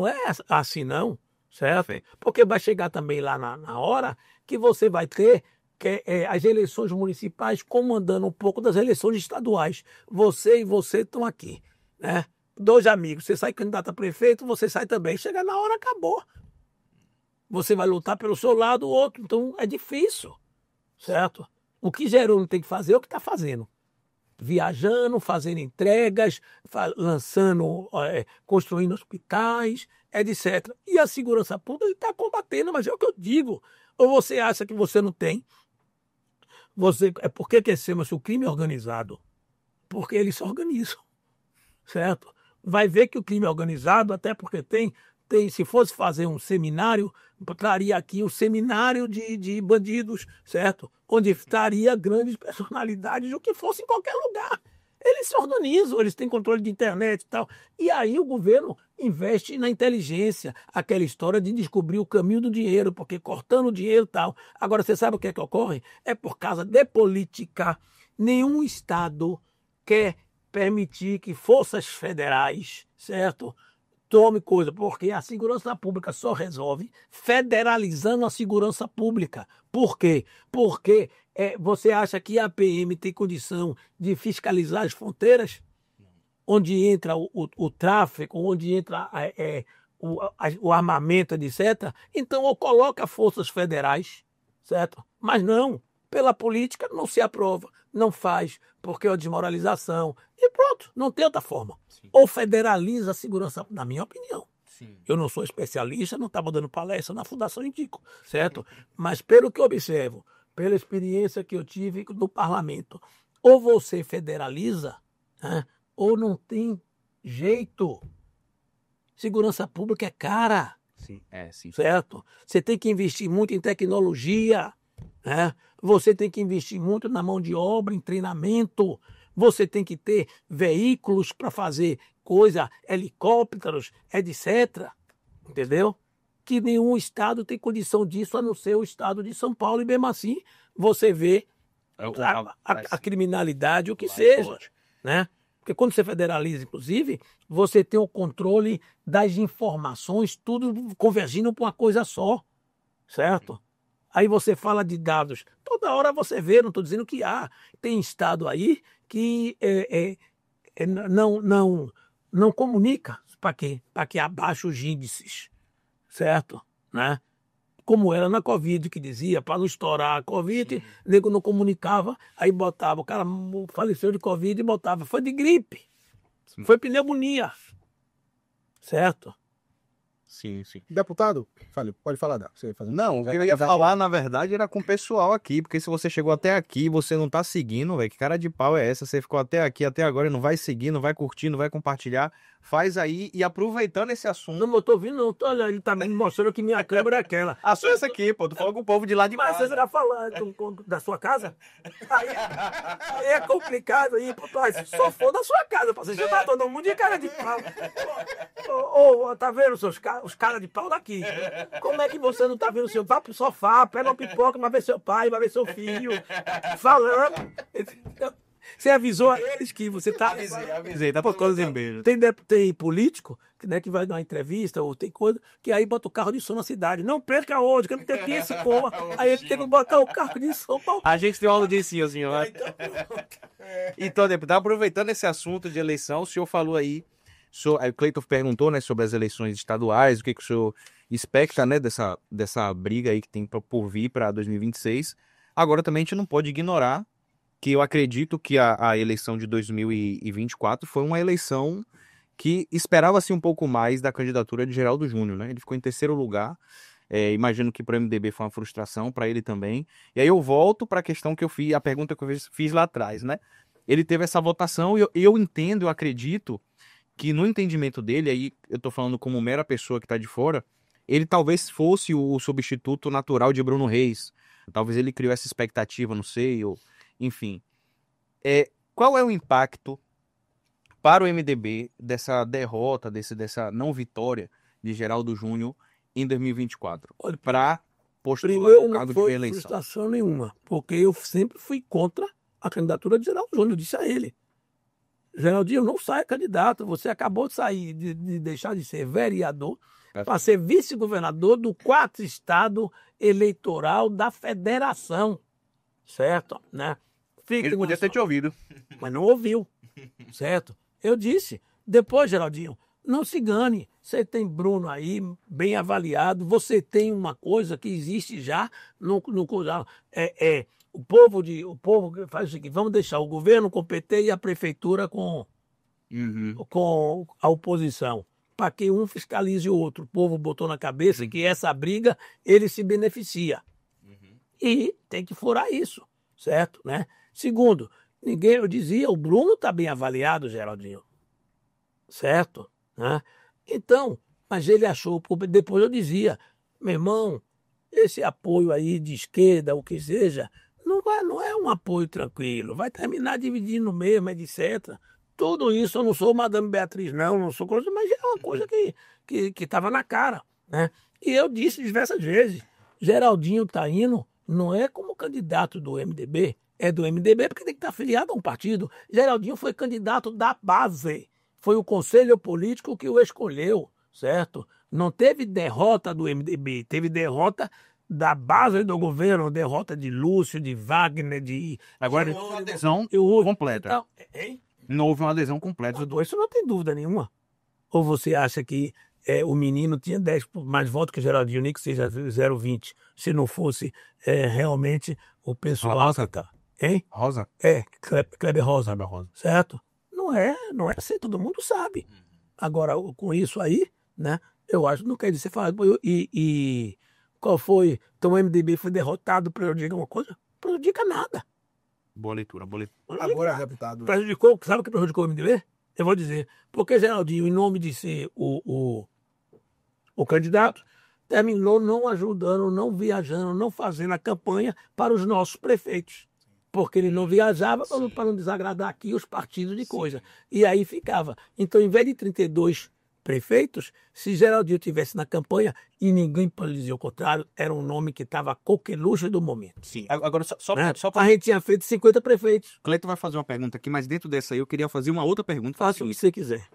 é assim, não, certo? Porque vai chegar também lá na hora que você vai ter as eleições municipais comandando um pouco das eleições estaduais. Você e você estão aqui, né? Dois amigos, você sai candidato a prefeito, você sai também. Chega na hora, acabou. Você vai lutar pelo seu lado, o outro. Então é difícil, certo? O que Jerônimo tem que fazer é o que está fazendo. Viajando, fazendo entregas, lançando, construindo hospitais, etc. E a segurança pública ele está combatendo, mas é o que eu digo. Ou você acha que você não tem? Por que chama-se o crime organizado? Porque eles se organizam, certo? Vai ver que o crime organizado, até porque se fosse fazer um seminário, traria aqui o seminário de bandidos, certo? Onde estaria grandes personalidades, o que fosse em qualquer lugar. Eles se organizam, eles têm controle de internet e tal. E aí o governo investe na inteligência, aquela história de descobrir o caminho do dinheiro, porque cortando o dinheiro e tal. Agora, você sabe o que é que ocorre? É por causa de política. Nenhum Estado quer permitir que forças federais, certo? Tome coisa, porque a segurança pública só resolve federalizando a segurança pública. Por quê? Porque você acha que a PM tem condição de fiscalizar as fronteiras? Onde entra o tráfico, onde entra o armamento, etc. Então, ou coloca forças federais, certo? Mas não, pela política não se aprova, não faz, porque é uma desmoralização. E pronto, não tem outra forma. Sim. Ou federaliza a segurança, na minha opinião. Sim. Eu não sou especialista, não estava dando palestra na Fundação Indico, certo? Mas pelo que eu observo, pela experiência que eu tive no parlamento, ou você federaliza, né, ou não tem jeito. Segurança pública é cara. Sim, sim. Certo? Você tem que investir muito em tecnologia, né? Você tem que investir muito na mão de obra, em treinamento. Você tem que ter veículos para fazer coisa, helicópteros, etc. Entendeu? Que nenhum estado tem condição disso, a não ser o estado de São Paulo. E mesmo assim, você vê a criminalidade, o que seja, né? Porque quando você federaliza, inclusive, você tem o controle das informações, tudo convergindo para uma coisa só, certo? Aí você fala de dados. Toda hora você vê, não estou dizendo que tem estado aí que não comunica. Para quê? Para que abaixe os índices, certo? Né? Como era na Covid, que dizia, para não estourar a Covid, o nego não comunicava, aí botava, o cara faleceu de Covid e botava, foi de gripe, foi pneumonia, certo? Sim, sim. Deputado, pode falar, você vai fazer. Não, o que eu ia falar, na verdade, era com o pessoal aqui, porque se você chegou até aqui e você não tá seguindo, velho, que cara de pau é essa? Você ficou até aqui, até agora, e não vai seguir, não vai curtir, não vai compartilhar, faz aí, e aproveitando esse assunto... Não, eu tô ouvindo, não, olha, ele tá me mostrando que minha câmera é aquela. A sua é essa aqui, pô, tu falou com o povo de lá de Mas casa. você já falando da sua casa? Aí é complicado aí, pô, só for da sua casa, você já tá todo mundo de cara de pau. Tá vendo os caras de pau daqui? Como é que você não tá vendo o seu? Vá pro sofá, pega uma pipoca, vai ver seu pai, vai ver seu filho. Falando. Você avisou a eles que você tá... Avisei, tá por causa de beijo. Tem político, né, que vai dar uma entrevista, ou tem coisa, que aí bota o carro de som na cidade. Não perca hoje, que não tem aqui esse porra. Aí ele tem que botar o carro de som. A gente tem uma aula disso, senhor. Então, deputado, aproveitando esse assunto de eleição, o senhor falou aí, o Cleiton perguntou, né, sobre as eleições estaduais, o que o senhor expecta, né, dessa briga aí que tem por vir para 2026. Agora também a gente não pode ignorar que eu acredito que a eleição de 2024 foi uma eleição que esperava-se um pouco mais da candidatura de Geraldo Júnior, né? Ele ficou em terceiro lugar. Imagino que para o MDB foi uma frustração, para ele também. E aí eu volto para a questão que eu fiz, a pergunta que eu fiz lá atrás, né? Ele teve essa votação e eu entendo, eu acredito que no entendimento dele, aí eu estou falando como mera pessoa que está de fora, ele talvez fosse o substituto natural de Bruno Reis. Talvez ele criou essa expectativa, não sei, enfim. Qual é o impacto para o MDB dessa derrota, dessa não vitória de Geraldo Júnior em 2024? Para postular Primeiro, o não cargo de foi reeleição. frustração nenhuma, porque eu sempre fui contra a candidatura de Geraldo Júnior. Eu disse a ele: Geraldinho, não saia candidato. Você acabou de sair, de deixar de ser vereador para ser vice-governador do 4º estado eleitoral da federação. Certo? Né? Ele podia ter te ouvido. Mas não ouviu. Certo? Eu disse. Depois, Geraldinho, não se engane. Você tem Bruno aí, bem avaliado. Você tem uma coisa que existe já no o povo faz o seguinte: vamos deixar o governo com o PT e a prefeitura com a oposição, para que um fiscalize o outro. O povo botou na cabeça que essa briga ele se beneficia. E tem que furar isso, certo? Né? Segundo, eu dizia, o Bruno está bem avaliado, Geraldinho. Certo? Né? Então, mas ele achou, depois eu dizia, meu irmão, esse apoio aí de esquerda, o que seja, não é um apoio tranquilo, vai terminar dividindo mesmo, etc. Tudo isso, eu não sou Madame Beatriz, não sou coisa, mas é uma coisa que estava na cara, né? E eu disse diversas vezes, Geraldinho está indo, não é como candidato do MDB, é do MDB porque tem que estar afiliado a um partido. Geraldinho foi candidato da base, foi o conselho político que o escolheu, certo? Não teve derrota do MDB, teve derrota da base do governo, derrota de Lúcio, de Wagner, de... Agora, uma adesão completa. Então, não houve uma adesão completa. Isso não tem dúvida nenhuma. Ou você acha que o menino tinha 10 mais votos que Geraldinho, nem que seja 0,20, se não fosse realmente o pessoal... Rosa? Hein? Rosa? Kleber Rosa. Certo? Não é assim, todo mundo sabe. Agora, com isso aí, né, eu acho, não quer dizer, você fala, e qual foi? Então o MDB foi derrotado, prejudica uma coisa? Prejudica nada. Boa leitura. Agora, deputado. Prejudicou, sabe o que prejudicou o MDB? Eu vou dizer, porque Geraldinho, em nome de ser o candidato, terminou não ajudando, não viajando, não fazendo a campanha para os nossos prefeitos. Porque ele não viajava para não desagradar aqui os partidos de coisa. E aí ficava. Então, em vez de 32 prefeitos, se Geraldinho estivesse na campanha, e ninguém pode dizer o contrário, era um nome que estava a coqueluche do momento. Sim. Agora, só Né? para... A gente tinha feito 50 prefeitos. Cleiton vai fazer uma pergunta aqui, mas dentro dessa aí eu queria fazer uma outra pergunta. Faça o que você quiser.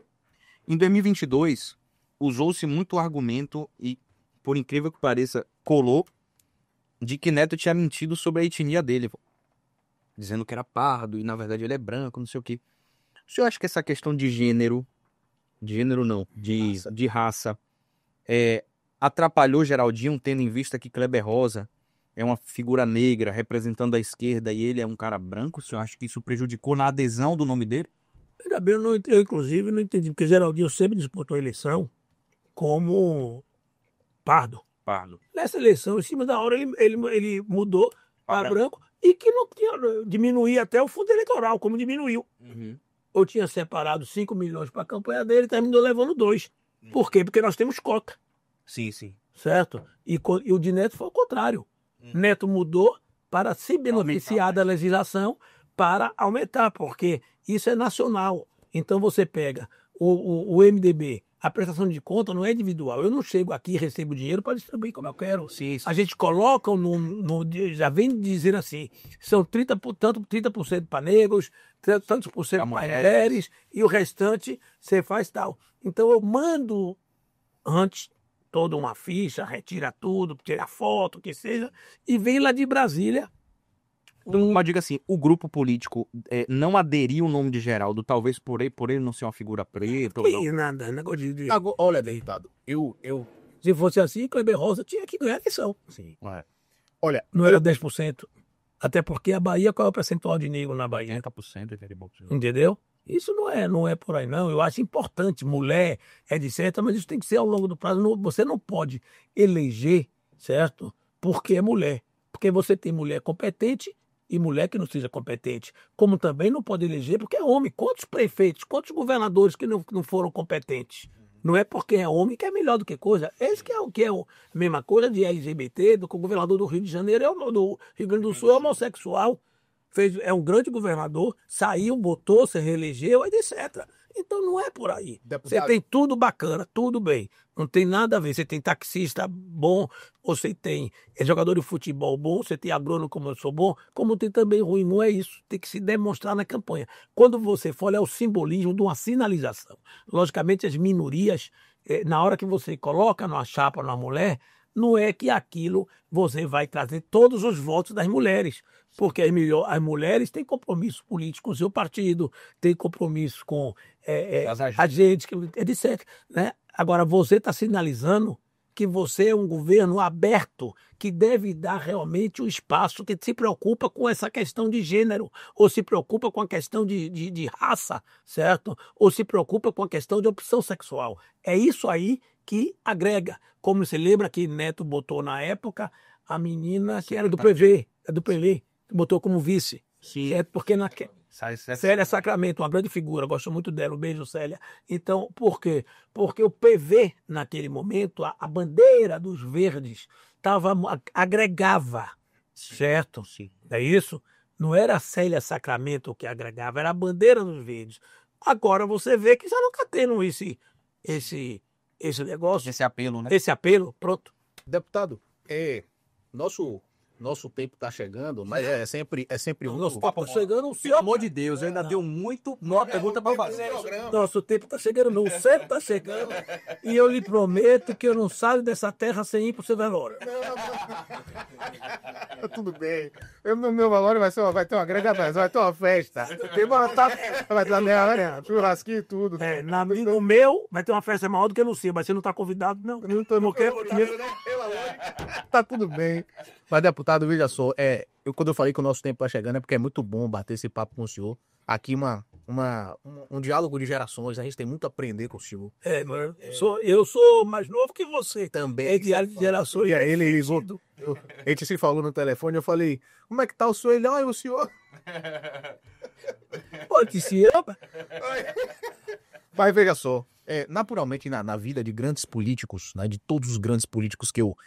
Em 2022, usou-se muito o argumento, e por incrível que pareça, colou, de que Neto tinha mentido sobre a etnia dele, dizendo que era pardo e na verdade ele é branco, não sei o quê. O senhor acha que essa questão de gênero não, de raça, atrapalhou Geraldinho, tendo em vista que Kleber Rosa é uma figura negra representando a esquerda e ele é um cara branco? O senhor acha que isso prejudicou na adesão do nome dele? Ainda bem, eu inclusive não entendi, porque Geraldinho sempre disputou a eleição como pardo. Nessa eleição, em cima da hora, ele mudou para branco e que não tinha, diminuir até o fundo eleitoral, como diminuiu. Ou tinha separado 5 milhões para a campanha dele e terminou levando 2. Por quê? Porque nós temos cota. Sim. Certo? E o de Neto foi o contrário. Neto mudou para se beneficiar da legislação para aumentar, porque isso é nacional. Então você pega o MDB, a prestação de conta não é individual. Eu não chego aqui e recebo dinheiro para distribuir como eu quero. Sim. A gente coloca já vem dizer assim, são 30% para negros, tantos por cento para mulheres, e o restante você faz tal. Então eu mando antes toda uma ficha, retira tudo, tira foto, o que seja, e vem lá de Brasília. Mas diga assim, o grupo político não aderiu o nome de Geraldo, talvez por ele não ser uma figura preta? Nada, negócio de... Agora, olha, deputado, Se fosse assim, Kleber Rosa tinha que ganhar a eleição. Sim. Olha, não era 10%. Até porque a Bahia, qual é o percentual de negro na Bahia? 80%, entendeu? Isso não é por aí, não. Eu acho importante, mulher, etc., mas isso tem que ser ao longo do prazo. Você não pode eleger, certo? Porque é mulher. Porque você tem mulher competente e mulher que não seja competente. Como também não pode eleger porque é homem. Quantos prefeitos, quantos governadores que não foram competentes? Não é porque é homem que é melhor do que coisa. Esse que é a mesma coisa de LGBT, do que o governador do Rio de Janeiro, do Rio Grande do Sul é homossexual. é um grande governador, saiu, botou, se reelegeu, etc. Então não é por aí. Você tem tudo bacana, tudo bem. Não tem nada a ver. Você tem taxista bom, você tem jogador de futebol bom, você tem agrônomo como eu sou bom, como tem também ruim. Não é isso. Tem que se demonstrar na campanha. Quando você for, é o simbolismo de uma sinalização. Logicamente, as minorias, na hora que você coloca numa chapa, numa mulher, não é que aquilo você vai trazer todos os votos das mulheres, porque as mulheres têm compromisso político com o seu partido, têm compromisso com a gente, etc. Né? Agora, você está sinalizando que você é um governo aberto, que deve dar realmente um espaço, que se preocupa com essa questão de gênero, ou se preocupa com a questão de raça, certo? Ou se preocupa com a questão de opção sexual. É isso aí que agrega. Como você lembra que Neto botou na época a menina que era do PV, botou como vice. Sim. É porque Célia Sacramento, uma grande figura, gosto muito dela, um beijo, Célia. Então, por quê? Porque o PV, naquele momento, a bandeira dos verdes agregava, certo? Sim. É isso? Não era a Célia Sacramento que agregava, era a bandeira dos verdes. Agora você vê que já não está tendo esse negócio. Esse apelo, né? Esse apelo, pronto. Deputado, nosso tempo está chegando, mas é sempre Nosso papo está chegando, Pelo amor de Deus, eu ainda tenho uma pergunta para fazer. Nosso tempo está chegando, não, o certo está chegando. E eu lhe prometo que eu não saio dessa terra sem ir para o seu velório. Tudo bem. Meu valor vai ter uma grande atração, vai ter uma festa. Vai ter uma churrasquinho e tudo. No meu, vai ter uma festa maior do que no seu, mas você não está convidado, não. Não quero. Tá tudo bem. Mas, deputado, veja só, quando eu falei que o nosso tempo tá chegando é porque é muito bom bater esse papo com o senhor. Aqui um diálogo de gerações, a gente tem muito a aprender com o senhor. Mano, eu sou mais novo que você. Também. É diálogo de gerações. E aí ele ligou. A gente se falou no telefone, eu falei, como é que tá o senhor? Ele, o senhor... Pode ser. Mas veja só, naturalmente na vida de grandes políticos, né, de todos os grandes políticos que eu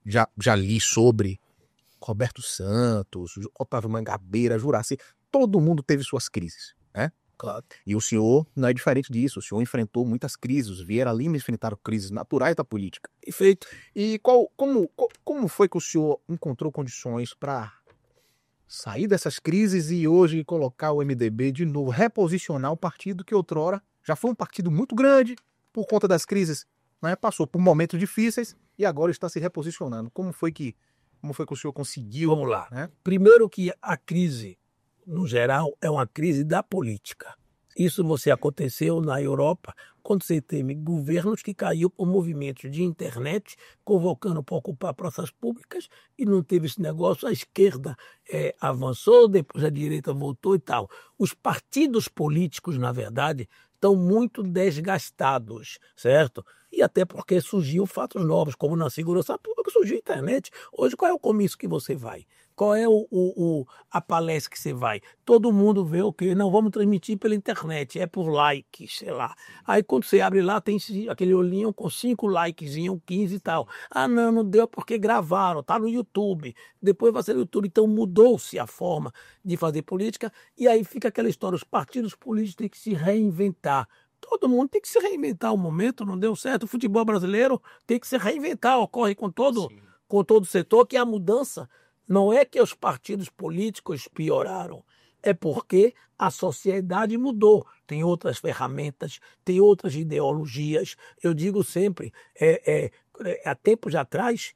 já li sobre, Roberto Santos, Otávio Mangabeira, Juraci, todo mundo teve suas crises, né? Claro. E o senhor não é diferente disso, o senhor enfrentou muitas crises, os Vieira Lima enfrentaram crises naturais da política. Perfeito. E como foi que o senhor encontrou condições para sair dessas crises e hoje colocar o MDB de novo, reposicionar o partido que outrora já foi um partido muito grande por conta das crises, né? Passou por momentos difíceis e agora está se reposicionando. Como foi que o senhor conseguiu? Vamos lá. Né? Primeiro que a crise, no geral, é uma crise da política. Isso aconteceu na Europa, quando você teve governos que caiu por movimentos de internet, convocando para ocupar praças públicas, e não teve esse negócio, a esquerda avançou, depois a direita voltou e tal. Os partidos políticos, na verdade, estão muito desgastados, certo? E até porque surgiam fatos novos, como na segurança pública surgiu a internet. Hoje, qual é o comício que você vai? Qual é a palestra que você vai? Todo mundo vê o quê? Não, vamos transmitir pela internet, é por like, sei lá. Aí quando você abre lá, tem aquele olhinho com 5 likezinhos, 15 e tal. Ah, não deu porque gravaram, tá no YouTube. Depois vai ser no YouTube. Então mudou-se a forma de fazer política. E aí fica aquela história, os partidos políticos têm que se reinventar. Todo mundo tem que se reinventar um momento, não deu certo. O futebol brasileiro tem que se reinventar, ocorre com todo o setor, que a mudança não é que os partidos políticos pioraram, é porque a sociedade mudou. Tem outras ferramentas, tem outras ideologias. Eu digo sempre, há tempos atrás,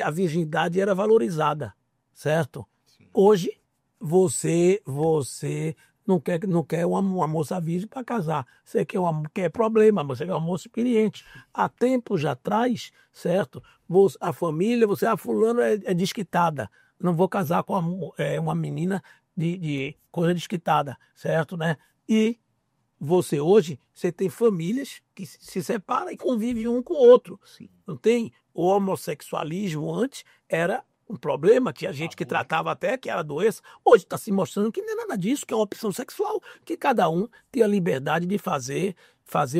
a virgindade era valorizada, certo? Sim. Hoje, você não quer uma moça virgem para casar. Você quer problema, você quer uma moça experiente. Há tempos atrás, certo? A família, fulano é desquitada. Não vou casar com uma menina de coisa desquitada, certo, né? E hoje, você tem famílias que se separam e convivem um com o outro. Sim. Não tem? O homossexualismo antes era um problema, tinha gente que tratava até que era doença. Hoje está se mostrando que não é nada disso, que é uma opção sexual, que cada um tem a liberdade de fazer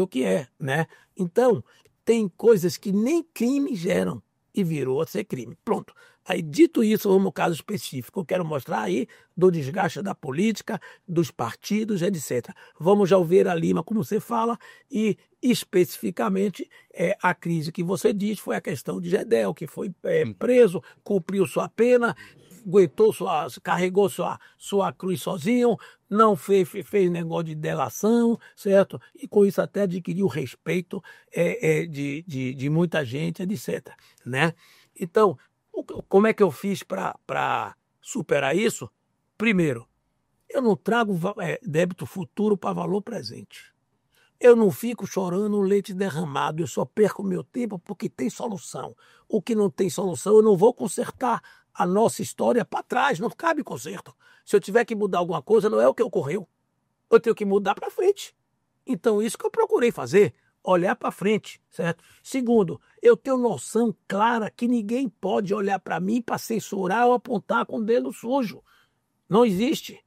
o que é, né? Então, tem coisas que nem crime geram e virou a ser crime. Pronto. Aí, dito isso, vamos ao caso específico. Eu quero mostrar aí do desgaste da política, dos partidos, etc. Vamos já ouvir a Lima, como você fala, e especificamente a crise que você diz foi a questão de Gedel, que foi preso, cumpriu sua pena, aguentou carregou sua cruz sozinho, não fez negócio de delação, certo? E com isso até adquiriu o respeito de muita gente, etc. Né? Então, como é que eu fiz para superar isso? Primeiro, eu não trago débito futuro para valor presente. Eu não fico chorando leite derramado, eu só perco meu tempo porque tem solução. O que não tem solução, eu não vou consertar a nossa história para trás, não cabe conserto. Se eu tiver que mudar alguma coisa, não é o que ocorreu. Eu tenho que mudar para frente. Então, isso que eu procurei fazer, olhar para frente, certo? Segundo, eu tenho noção clara que ninguém pode olhar para mim para censurar ou apontar com o dedo sujo. Não existe.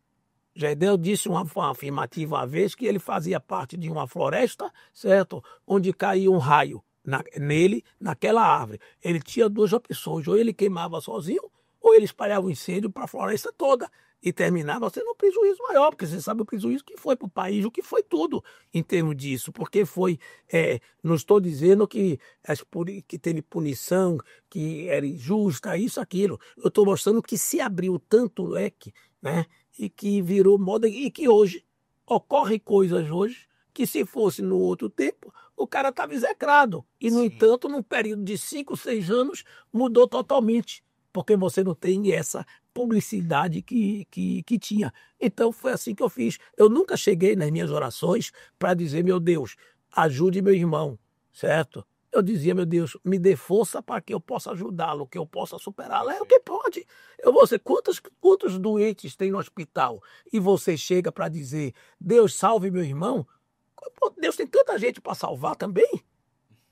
Gedel disse uma afirmativa uma vez que ele fazia parte de uma floresta, certo? Onde caía um raio nele, naquela árvore. Ele tinha duas opções, ou ele queimava sozinho, ou ele espalhava o incêndio para a floresta toda. E terminava sendo um prejuízo maior, porque você sabe o prejuízo que foi para o país, o que foi tudo em termos disso, porque foi, não estou dizendo que teve punição, que era injusta, isso, aquilo. Eu estou mostrando que se abriu tanto leque, né, e que virou moda, e que hoje ocorrem coisas hoje que se fosse no outro tempo, o cara estava execrado. E, no entanto, num período de 5, 6 anos, mudou totalmente, porque você não tem essa publicidade que tinha. Então foi assim que eu fiz. Eu nunca cheguei nas minhas orações para dizer, meu Deus, ajude meu irmão, certo? Eu dizia, meu Deus, me dê força para que eu possa ajudá-lo, que eu possa superá-lo. É o que pode. Eu vou dizer, quantos doentes tem no hospital? E você chega para dizer, Deus salve meu irmão? Pô, Deus tem tanta gente para salvar também,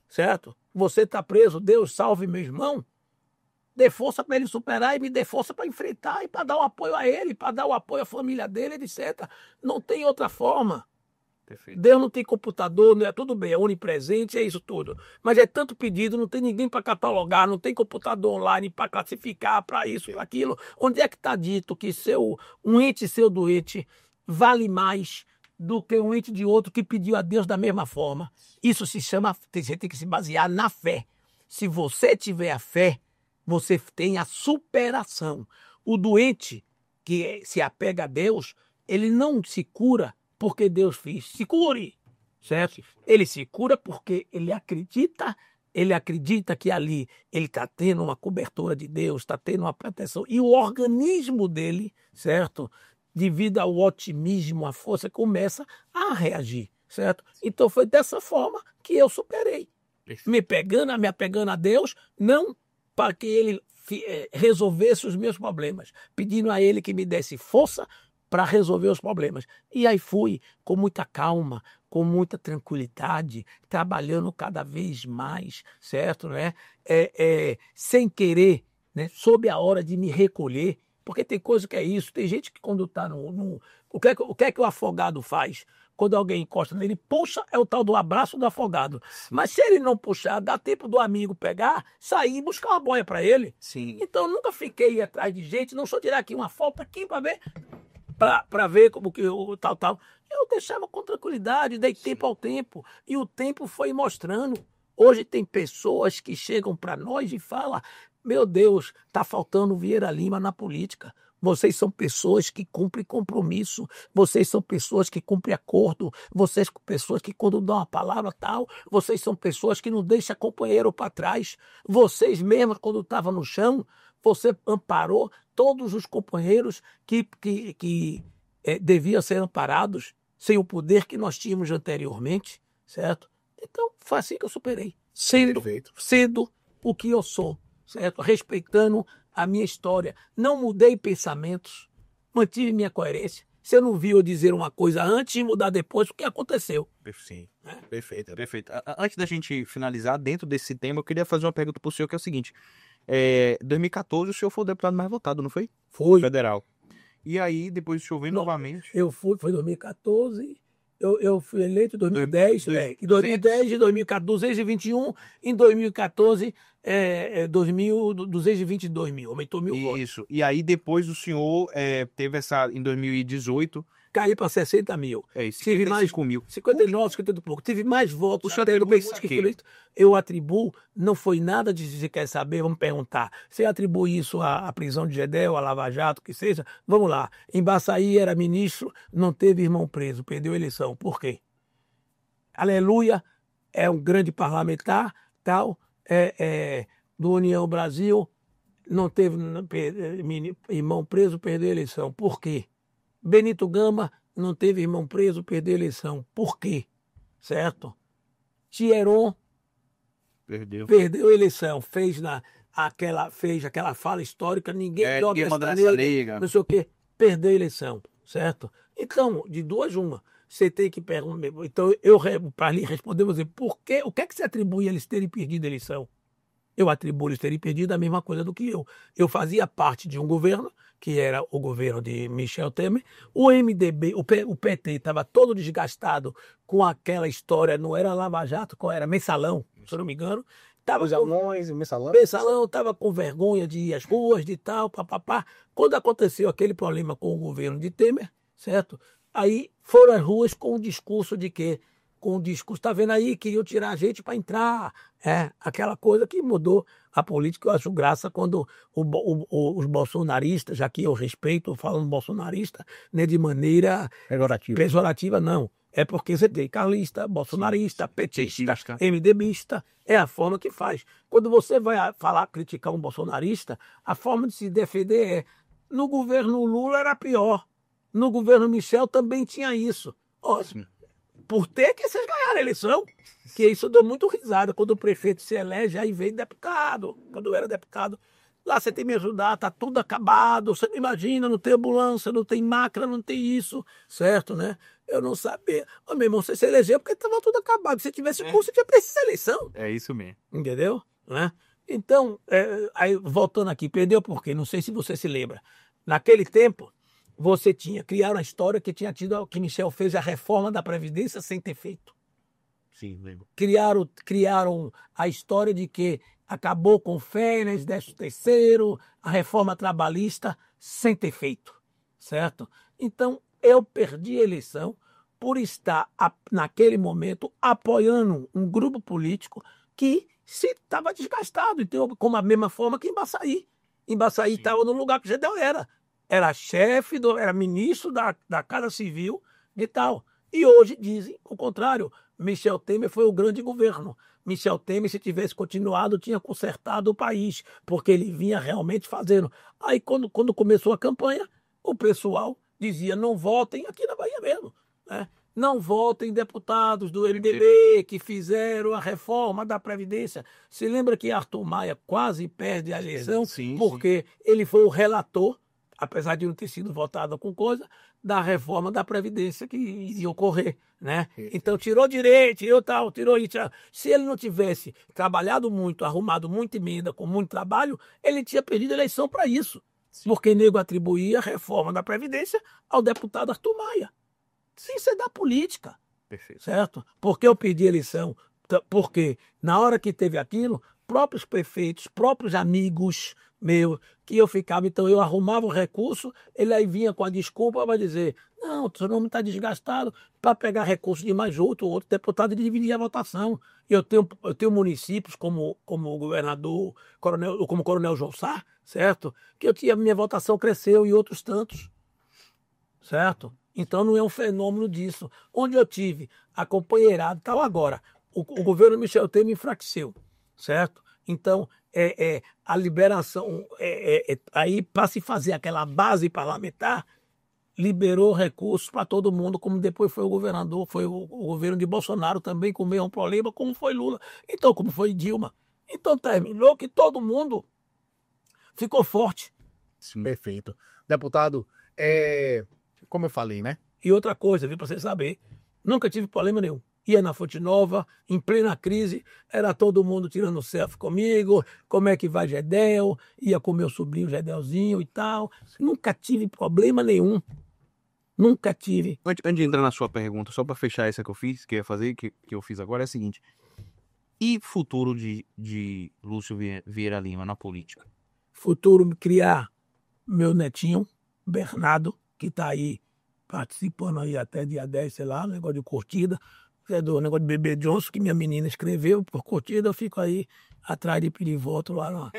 certo? Você está preso, Deus salve meu irmão? Dê força para ele superar e me dê força para enfrentar e para dar o apoio a ele, para dar o apoio à família dele, etc. Não tem outra forma. Perfeito. Deus não tem computador, não é tudo bem, é onipresente, é isso tudo. Mas é tanto pedido, não tem ninguém para catalogar, não tem computador online para classificar, para isso, para aquilo. Onde é que está dito que um ente seu doente vale mais do que um ente de outro que pediu a Deus da mesma forma? Isso se chama, você tem que se basear na fé. Se você tiver a fé, você tem a superação. O doente que se apega a Deus, ele não se cura porque Deus fez. Se cure, certo? Ele se cura porque ele acredita que ali ele está tendo uma cobertura de Deus, está tendo uma proteção. E o organismo dele, certo? Devido ao otimismo, a força, começa a reagir, certo? Então foi dessa forma que eu superei. Me apegando a Deus, não para que ele resolvesse os meus problemas, pedindo a ele que me desse força para resolver os problemas. E aí fui com muita calma, com muita tranquilidade, trabalhando cada vez mais, certo? Né? Sem querer, né? Sob a hora de me recolher, porque tem coisa que é isso, tem gente que quando está O que é que o afogado faz? Quando alguém encosta nele, puxa, é o tal do abraço do afogado. Mas se ele não puxar, dá tempo do amigo pegar, sair e buscar uma boia para ele. Sim. Então, eu nunca fiquei atrás de gente, não só tirar aqui uma foto aqui para ver como que o tal. Eu deixava com tranquilidade, dei tempo ao tempo. E o tempo foi mostrando. Hoje tem pessoas que chegam para nós e falam, meu Deus, está faltando Vieira Lima na política. Vocês são pessoas que cumprem compromisso, vocês são pessoas que cumprem acordo, vocês são pessoas que quando dão uma palavra tal, vocês são pessoas que não deixam companheiro para trás. Vocês mesmo, quando estavam no chão, você amparou todos os companheiros que deviam ser amparados sem o poder que nós tínhamos anteriormente, certo? Então, foi assim que eu superei. Sendo o que eu sou, certo? Respeitando a minha história. Não mudei pensamentos, mantive minha coerência. Você não viu eu dizer uma coisa antes e mudar depois, o que aconteceu? Perfeito. Perfeito. Antes da gente finalizar, dentro desse tema, eu queria fazer uma pergunta para o senhor, que é o seguinte. 2014, o senhor foi o deputado mais votado, não foi? Foi. Federal. E aí, depois o senhor veio novamente? Eu fui, foi 2014, Eu fui eleito em 2010, em 2010, em 2014, 221, em 2014, 222 mil, aumentou 1.000 votos. Isso. E aí depois o senhor teve em 2018, Caí para 60 mil. Tive mais 55 mil. 59, 50 e pouco. Tive mais votos. O senhor até atribui do isso a que quê? eleito. Eu atribuo, não foi nada de você quer saber, vamos perguntar. Você atribui isso à prisão de Gedel, à Lava Jato, que seja? Vamos lá. Embaçaí era ministro, não teve irmão preso, perdeu a eleição. Por quê? Aleluia, é um grande parlamentar, tal, do União Brasil, não teve irmão preso, perdeu a eleição. Por quê? Benito Gama não teve irmão preso, perdeu a eleição. Por quê? Certo? Thieron perdeu a eleição, fez aquela fala histórica, ninguém joga essa negra, não sei o quê, perdeu a eleição, certo? Então, de duas uma, você tem que perguntar. Então, para lhe responder, vou dizer, por quê? O que é que você atribui a eles terem perdido a eleição? Eu atribuo eles terem perdido a mesma coisa do que eu. Eu fazia parte de um governo, que era o governo de Michel Temer. O MDB, o PT estava todo desgastado com aquela história, não era Lava Jato, era Mensalão, se eu não me engano. Os anões, o Mensalão. Mensalão estava com vergonha de ir às ruas, de tal, papapá. Quando aconteceu aquele problema com o governo de Temer, certo? Aí foram às ruas com o discurso de quê? Com o discurso, tá vendo aí, queriam tirar a gente para entrar. Aquela coisa que mudou a política. Eu acho graça quando os bolsonaristas, já que eu respeito, falando bolsonarista, né, de maneira pejorativa, não. É porque você tem carlista, bolsonarista, petista, MDBista, é a forma que faz. Quando você vai criticar um bolsonarista, a forma de se defender é: no governo Lula era pior, no governo Michel também tinha isso. Por ter que vocês ganharam a eleição, que isso deu muito risada. Quando o prefeito se elege, aí vem deputado. Quando eu era deputado, lá você tem que me ajudar, tá tudo acabado, você não imagina, não tem ambulância, não tem máquina, não tem isso, certo, né? Eu não sabia. Meu irmão, você se elegeu porque estava tudo acabado. Se tivesse curso, você tinha preciso da eleição. É isso mesmo. Entendeu? Né? Então, aí voltando aqui, perdeu por quê? Não sei se você se lembra. Naquele tempo, criaram a história que Michel fez a reforma da Previdência sem ter feito. Sim, lembro. Criaram a história de que acabou com férias, 13º, a reforma trabalhista sem ter feito, certo? Então, eu perdi a eleição por estar, naquele momento, apoiando um grupo político que estava desgastado, então, como a mesma forma que Embaçaí. Embaçaí estava no lugar que o Gedel era. Era chefe, era ministro da Casa Civil e tal. E hoje dizem o contrário. Michel Temer foi o grande governo. Michel Temer, se tivesse continuado, tinha consertado o país, porque ele vinha realmente fazendo. Aí, quando começou a campanha, o pessoal dizia: não votem, aqui na Bahia mesmo, né? Não votem deputados do MDB que fizeram a reforma da Previdência. Se lembra que Arthur Maia quase perde a eleição porque ele foi o relator, apesar de não ter sido votado com coisa, da reforma da Previdência que iria ocorrer, né? Então tirou direito, tirou isso. Se ele não tivesse trabalhado muito, arrumado muita emenda, com muito trabalho, ele tinha perdido a eleição para isso. Porque nego atribuía a reforma da Previdência ao deputado Arthur Maia. Isso é da política. Perfeito. Certo? Porque eu perdi a eleição? Porque na hora que teve aquilo, próprios prefeitos, próprios amigos meus, que eu ficava, então eu arrumava o recurso, ele aí vinha com a desculpa para dizer: não, o seu nome está desgastado, para pegar recurso de mais outro deputado e dividir a votação. Eu tenho municípios como o governador, como o Coronel João Sá, certo? Que minha votação cresceu e outros tantos, certo? Então não é um fenômeno disso. Onde eu tive a companheirada e tal, agora, o governo Michel Temer enfraqueceu, certo? Então, a liberação, aí para se fazer aquela base parlamentar, liberou recursos para todo mundo, como depois foi o governador, foi o governo de Bolsonaro também com o mesmo problema, como foi Lula, então como foi Dilma. Então terminou que todo mundo ficou forte. Sim. Perfeito. Deputado, como eu falei, né? E outra coisa, viu, para você saber, nunca tive problema nenhum. Ia na Fonte Nova, em plena crise, era todo mundo tirando selfie comigo, como é que vai Gedel, ia com meu sobrinho Gedelzinho e tal. Nunca tive problema nenhum. Nunca tive. Antes de entrar na sua pergunta, só para fechar essa que eu fiz, que eu ia fazer, que eu fiz agora, é a seguinte. E futuro de Lúcio Vieira Lima na política? Futuro criar meu netinho, Bernardo, que está aí participando aí até dia 10, sei lá, negócio de curtida, que é do negócio de Bebê Johnson, que minha menina escreveu por curtida, eu fico aí atrás de pedir voto lá no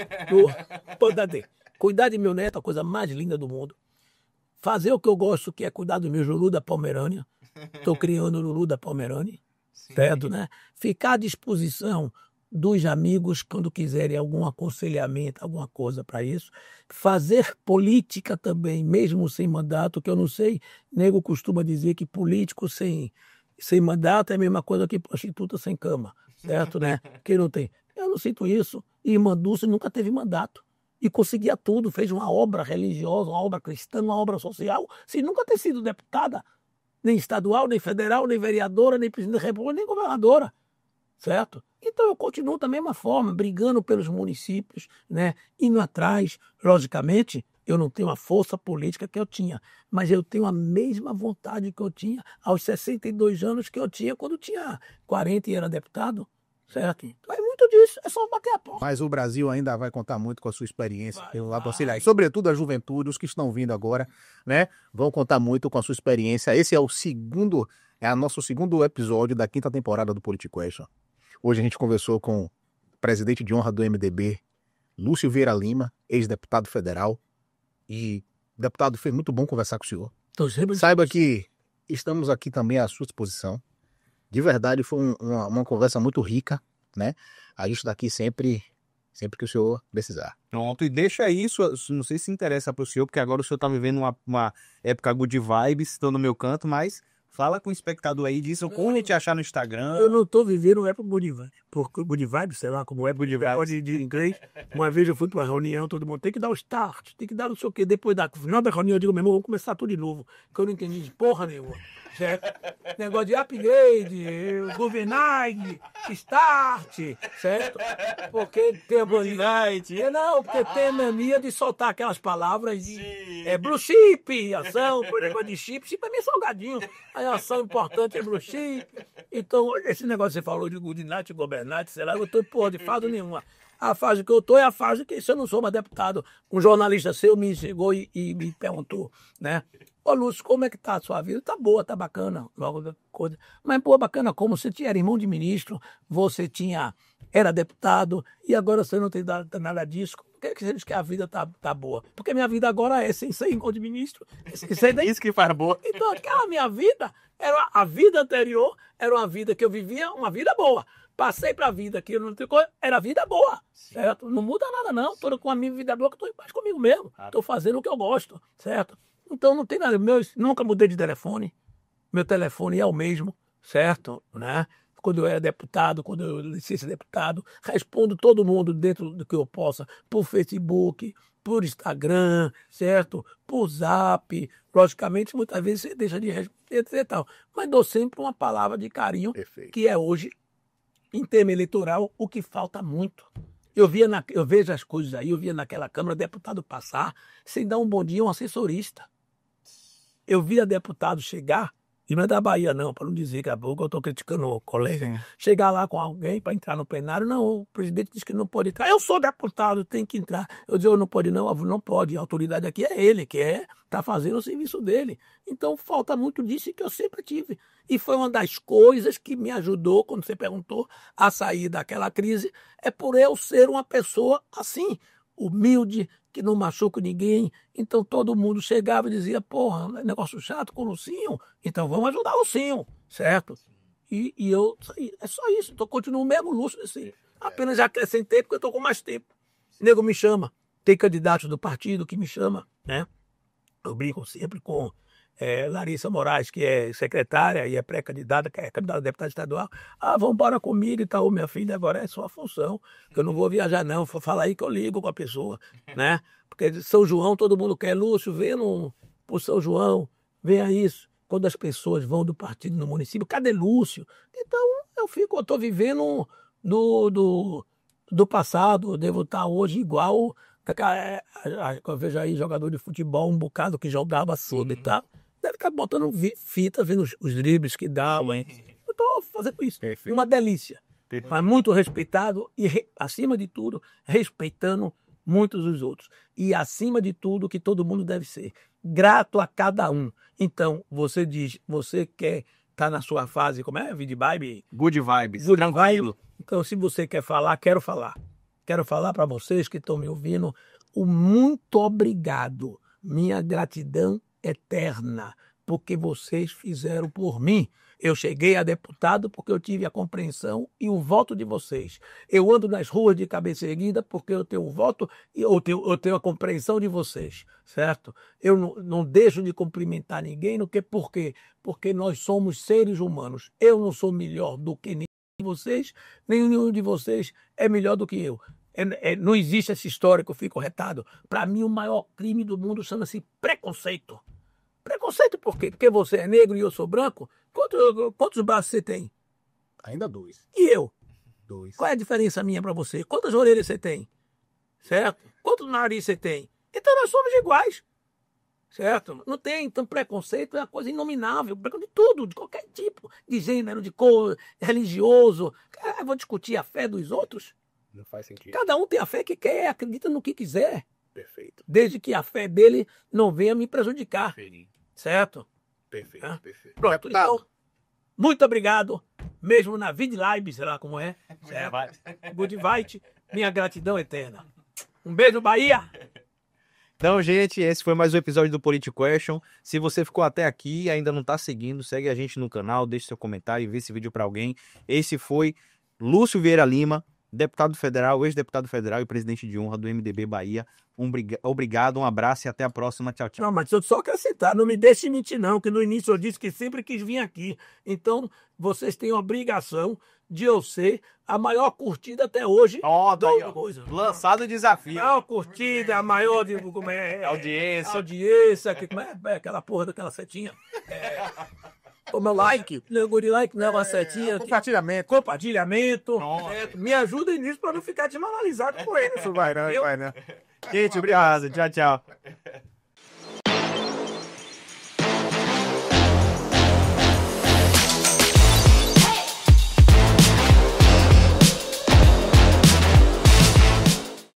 Poder. Cuidar de meu neto, a coisa mais linda do mundo. Fazer o que eu gosto, que é cuidar do meu Lulu da Pomerânia. Estou criando o Lulu da Pomerânia, certo, né? Ficar à disposição dos amigos quando quiserem algum aconselhamento, alguma coisa para isso. Fazer política também, mesmo sem mandato, que eu não sei, nego costuma dizer que político sem mandato é a mesma coisa que prostituta sem cama, certo, né? Quem não tem. Eu não sinto isso. E irmã Dulce nunca teve mandato. E conseguia tudo, fez uma obra religiosa, uma obra cristã, uma obra social, sem nunca ter sido deputada, nem estadual, nem federal, nem vereadora, nem presidente da República, nem governadora, certo? Então eu continuo da mesma forma, brigando pelos municípios, né? Indo atrás. Logicamente, eu não tenho a força política que eu tinha, mas eu tenho a mesma vontade que eu tinha aos 62 anos que eu tinha quando tinha 40 e era deputado, certo? Então é muito disso, é só bater a porta. Mas o Brasil ainda vai contar muito com a sua experiência pelo lado auxiliar. E sobretudo a juventude, os que estão vindo agora, né? Vão contar muito com a sua experiência. Esse é o nosso segundo episódio da 5ª temporada do Politicquestion. Hoje a gente conversou com o presidente de honra do MDB, Lúcio Vieira Lima, ex-deputado federal. E, deputado, foi muito bom conversar com o senhor. Saiba que estamos aqui também à sua disposição. De verdade, foi uma conversa muito rica, né? A gente está aqui sempre que o senhor precisar. Pronto, e deixa isso, não sei se interessa para o senhor, porque agora o senhor está vivendo uma época good vibes, estou no meu canto, mas fala com o espectador aí disso, como a gente achar no Instagram. Eu não estou vivendo época good vibe, sei lá como é good vibe de inglês. Uma vez eu fui para uma reunião, todo mundo tem que dar o start, tem que dar não sei o quê. Depois da final da reunião eu digo, meu irmão, vamos começar tudo de novo, que eu não entendi de porra nenhuma. Certo? Negócio de upgrade, governite, start, certo? Porque tem a mania. Não, porque tem a mania de soltar aquelas palavras de blue chip, ação, negócio de chip é meio salgadinho. A ação importante é blue chip. Então, esse negócio que você falou de good night, governite, sei lá, eu tô porra de fase nenhuma. A fase que eu tô é a fase que, se eu não sou mais deputado, um jornalista seu me chegou e me perguntou, né? Ô Lúcio, como é que tá a sua vida? Tá boa, tá bacana. Mas, pô, bacana como? Você era irmão de ministro, você era deputado, e agora você não tem nada disso. Por que você diz que a vida tá boa? Porque minha vida agora é sem ser irmão de ministro. Isso que faz boa. Então, aquela minha vida, a vida anterior, era uma vida que eu vivia, uma vida boa. Passei pra vida que não tem coisa, era vida boa, certo? Não muda nada, não. Tô com a minha vida boa, que tô em paz comigo mesmo. Tô fazendo o que eu gosto, certo? Então não tem nada. Nunca mudei de telefone. Meu telefone é o mesmo, certo? Né? Quando eu era deputado, quando eu licença deputado, respondo todo mundo dentro do que eu possa, por Facebook, por Instagram, certo? Por Zap. Logicamente, muitas vezes você deixa de responder e tal. Mas dou sempre uma palavra de carinho, Perfeito. Que é hoje, em termo eleitoral, o que falta muito. Eu vejo as coisas aí, eu via naquela Câmara deputado passar sem dar um bom dia a um assessorista. Eu via deputado chegar, e não é da Bahia não, para não dizer que a pouco eu estou criticando o colega, chegar lá com alguém para entrar no plenário, não, o presidente disse que não pode entrar. Eu sou deputado, tem que entrar. Eu digo, não pode não, não pode. A autoridade aqui é ele, que está fazendo o serviço dele. Então falta muito disso que eu sempre tive. E foi uma das coisas que me ajudou, quando você perguntou, a sair daquela crise, é por eu ser uma pessoa assim, humilde, que não machuca ninguém. Então todo mundo chegava e dizia, porra, negócio chato com o Lucinho, então vamos ajudar o Lucinho, certo? E eu, é só isso, então continuo o mesmo Lúcio, assim. Apenas já acrescentei porque eu estou com mais tempo. O nego me chama, tem candidatos do partido que me chama, né? Eu brinco sempre com Larissa Moraes, que é secretária e é pré-candidata, que é candidata a deputada estadual. Vamos embora comigo e tal, minha filha, agora é sua função, que eu não vou viajar não, vou falar aí que eu ligo com a pessoa, né? Porque São João todo mundo quer, Lúcio, vem pro São João, venha isso. Quando as pessoas vão do partido no município, cadê Lúcio? Então eu estou vivendo do passado, eu devo estar hoje igual, eu vejo aí jogador de futebol, um bocado que jogava sobre e tal. deve estar botando fita, vendo os dribles que dá. Eu tô fazendo isso. Perfeito. Uma delícia. Perfeito. Mas muito respeitado e, acima de tudo, respeitando muitos dos outros. E, acima de tudo, que todo mundo deve ser grato a cada um. Então, você diz, você quer estar na sua fase, como é? Good vibe? Good vibes. Good Tranquilo. vibe. Então, se você quer falar, quero falar. Quero falar para vocês que estão me ouvindo o muito obrigado. Minha gratidão eterna, porque vocês fizeram por mim. Eu cheguei a deputado porque eu tive a compreensão e o voto de vocês. Eu ando nas ruas de cabeça erguida porque eu tenho o voto e eu tenho a compreensão de vocês, certo? Eu não deixo de cumprimentar ninguém, por quê? Porque nós somos seres humanos. Eu não sou melhor do que nenhum de vocês, nenhum de vocês é melhor do que eu. Não existe essa história que eu fico retado. Para mim, o maior crime do mundo chama-se preconceito. Preconceito por quê? Porque você é negro e eu sou branco? Quantos braços você tem? Ainda 2. E eu? 2. Qual é a diferença minha para você? Quantas orelhas você tem? Certo? Quanto nariz você tem? Então nós somos iguais. Certo? Não tem. Então preconceito é uma coisa inominável. De tudo, de qualquer tipo. De gênero, de cor, religioso. Eu vou discutir a fé dos outros? Não faz sentido. Cada um tem a fé que quer, acredita no que quiser. Perfeito. Desde que a fé dele não venha me prejudicar. Certo? Perfeito. É. Perfeito. Pronto, então, muito obrigado, mesmo na VidLive, sei lá como é, certo? Good Vibe, minha gratidão eterna. Um beijo, Bahia! Então, gente, esse foi mais um episódio do Political Question. Se você ficou até aqui e ainda não tá seguindo, segue a gente no canal, deixe seu comentário e vê esse vídeo para alguém. Esse foi Lúcio Vieira Lima, deputado federal, ex-deputado federal e presidente de honra do MDB Bahia. Obrigado, um abraço e até a próxima. Tchau, tchau. Não, mas eu só quero citar, não me deixe mentir não, que no início eu disse que sempre quis vir aqui. Então, vocês têm a obrigação de eu ser a maior curtida até hoje. Coisa. Lançado o desafio. A maior curtida, a maior de, como é, Audiência. audiência, como é aquela porra daquela setinha. O meu like, não de like, não é uma setinha. Compartilhamento. Me ajuda nisso para não ficar desmoralizado com ele. Vai não. Gente, obrigado. Tchau, tchau.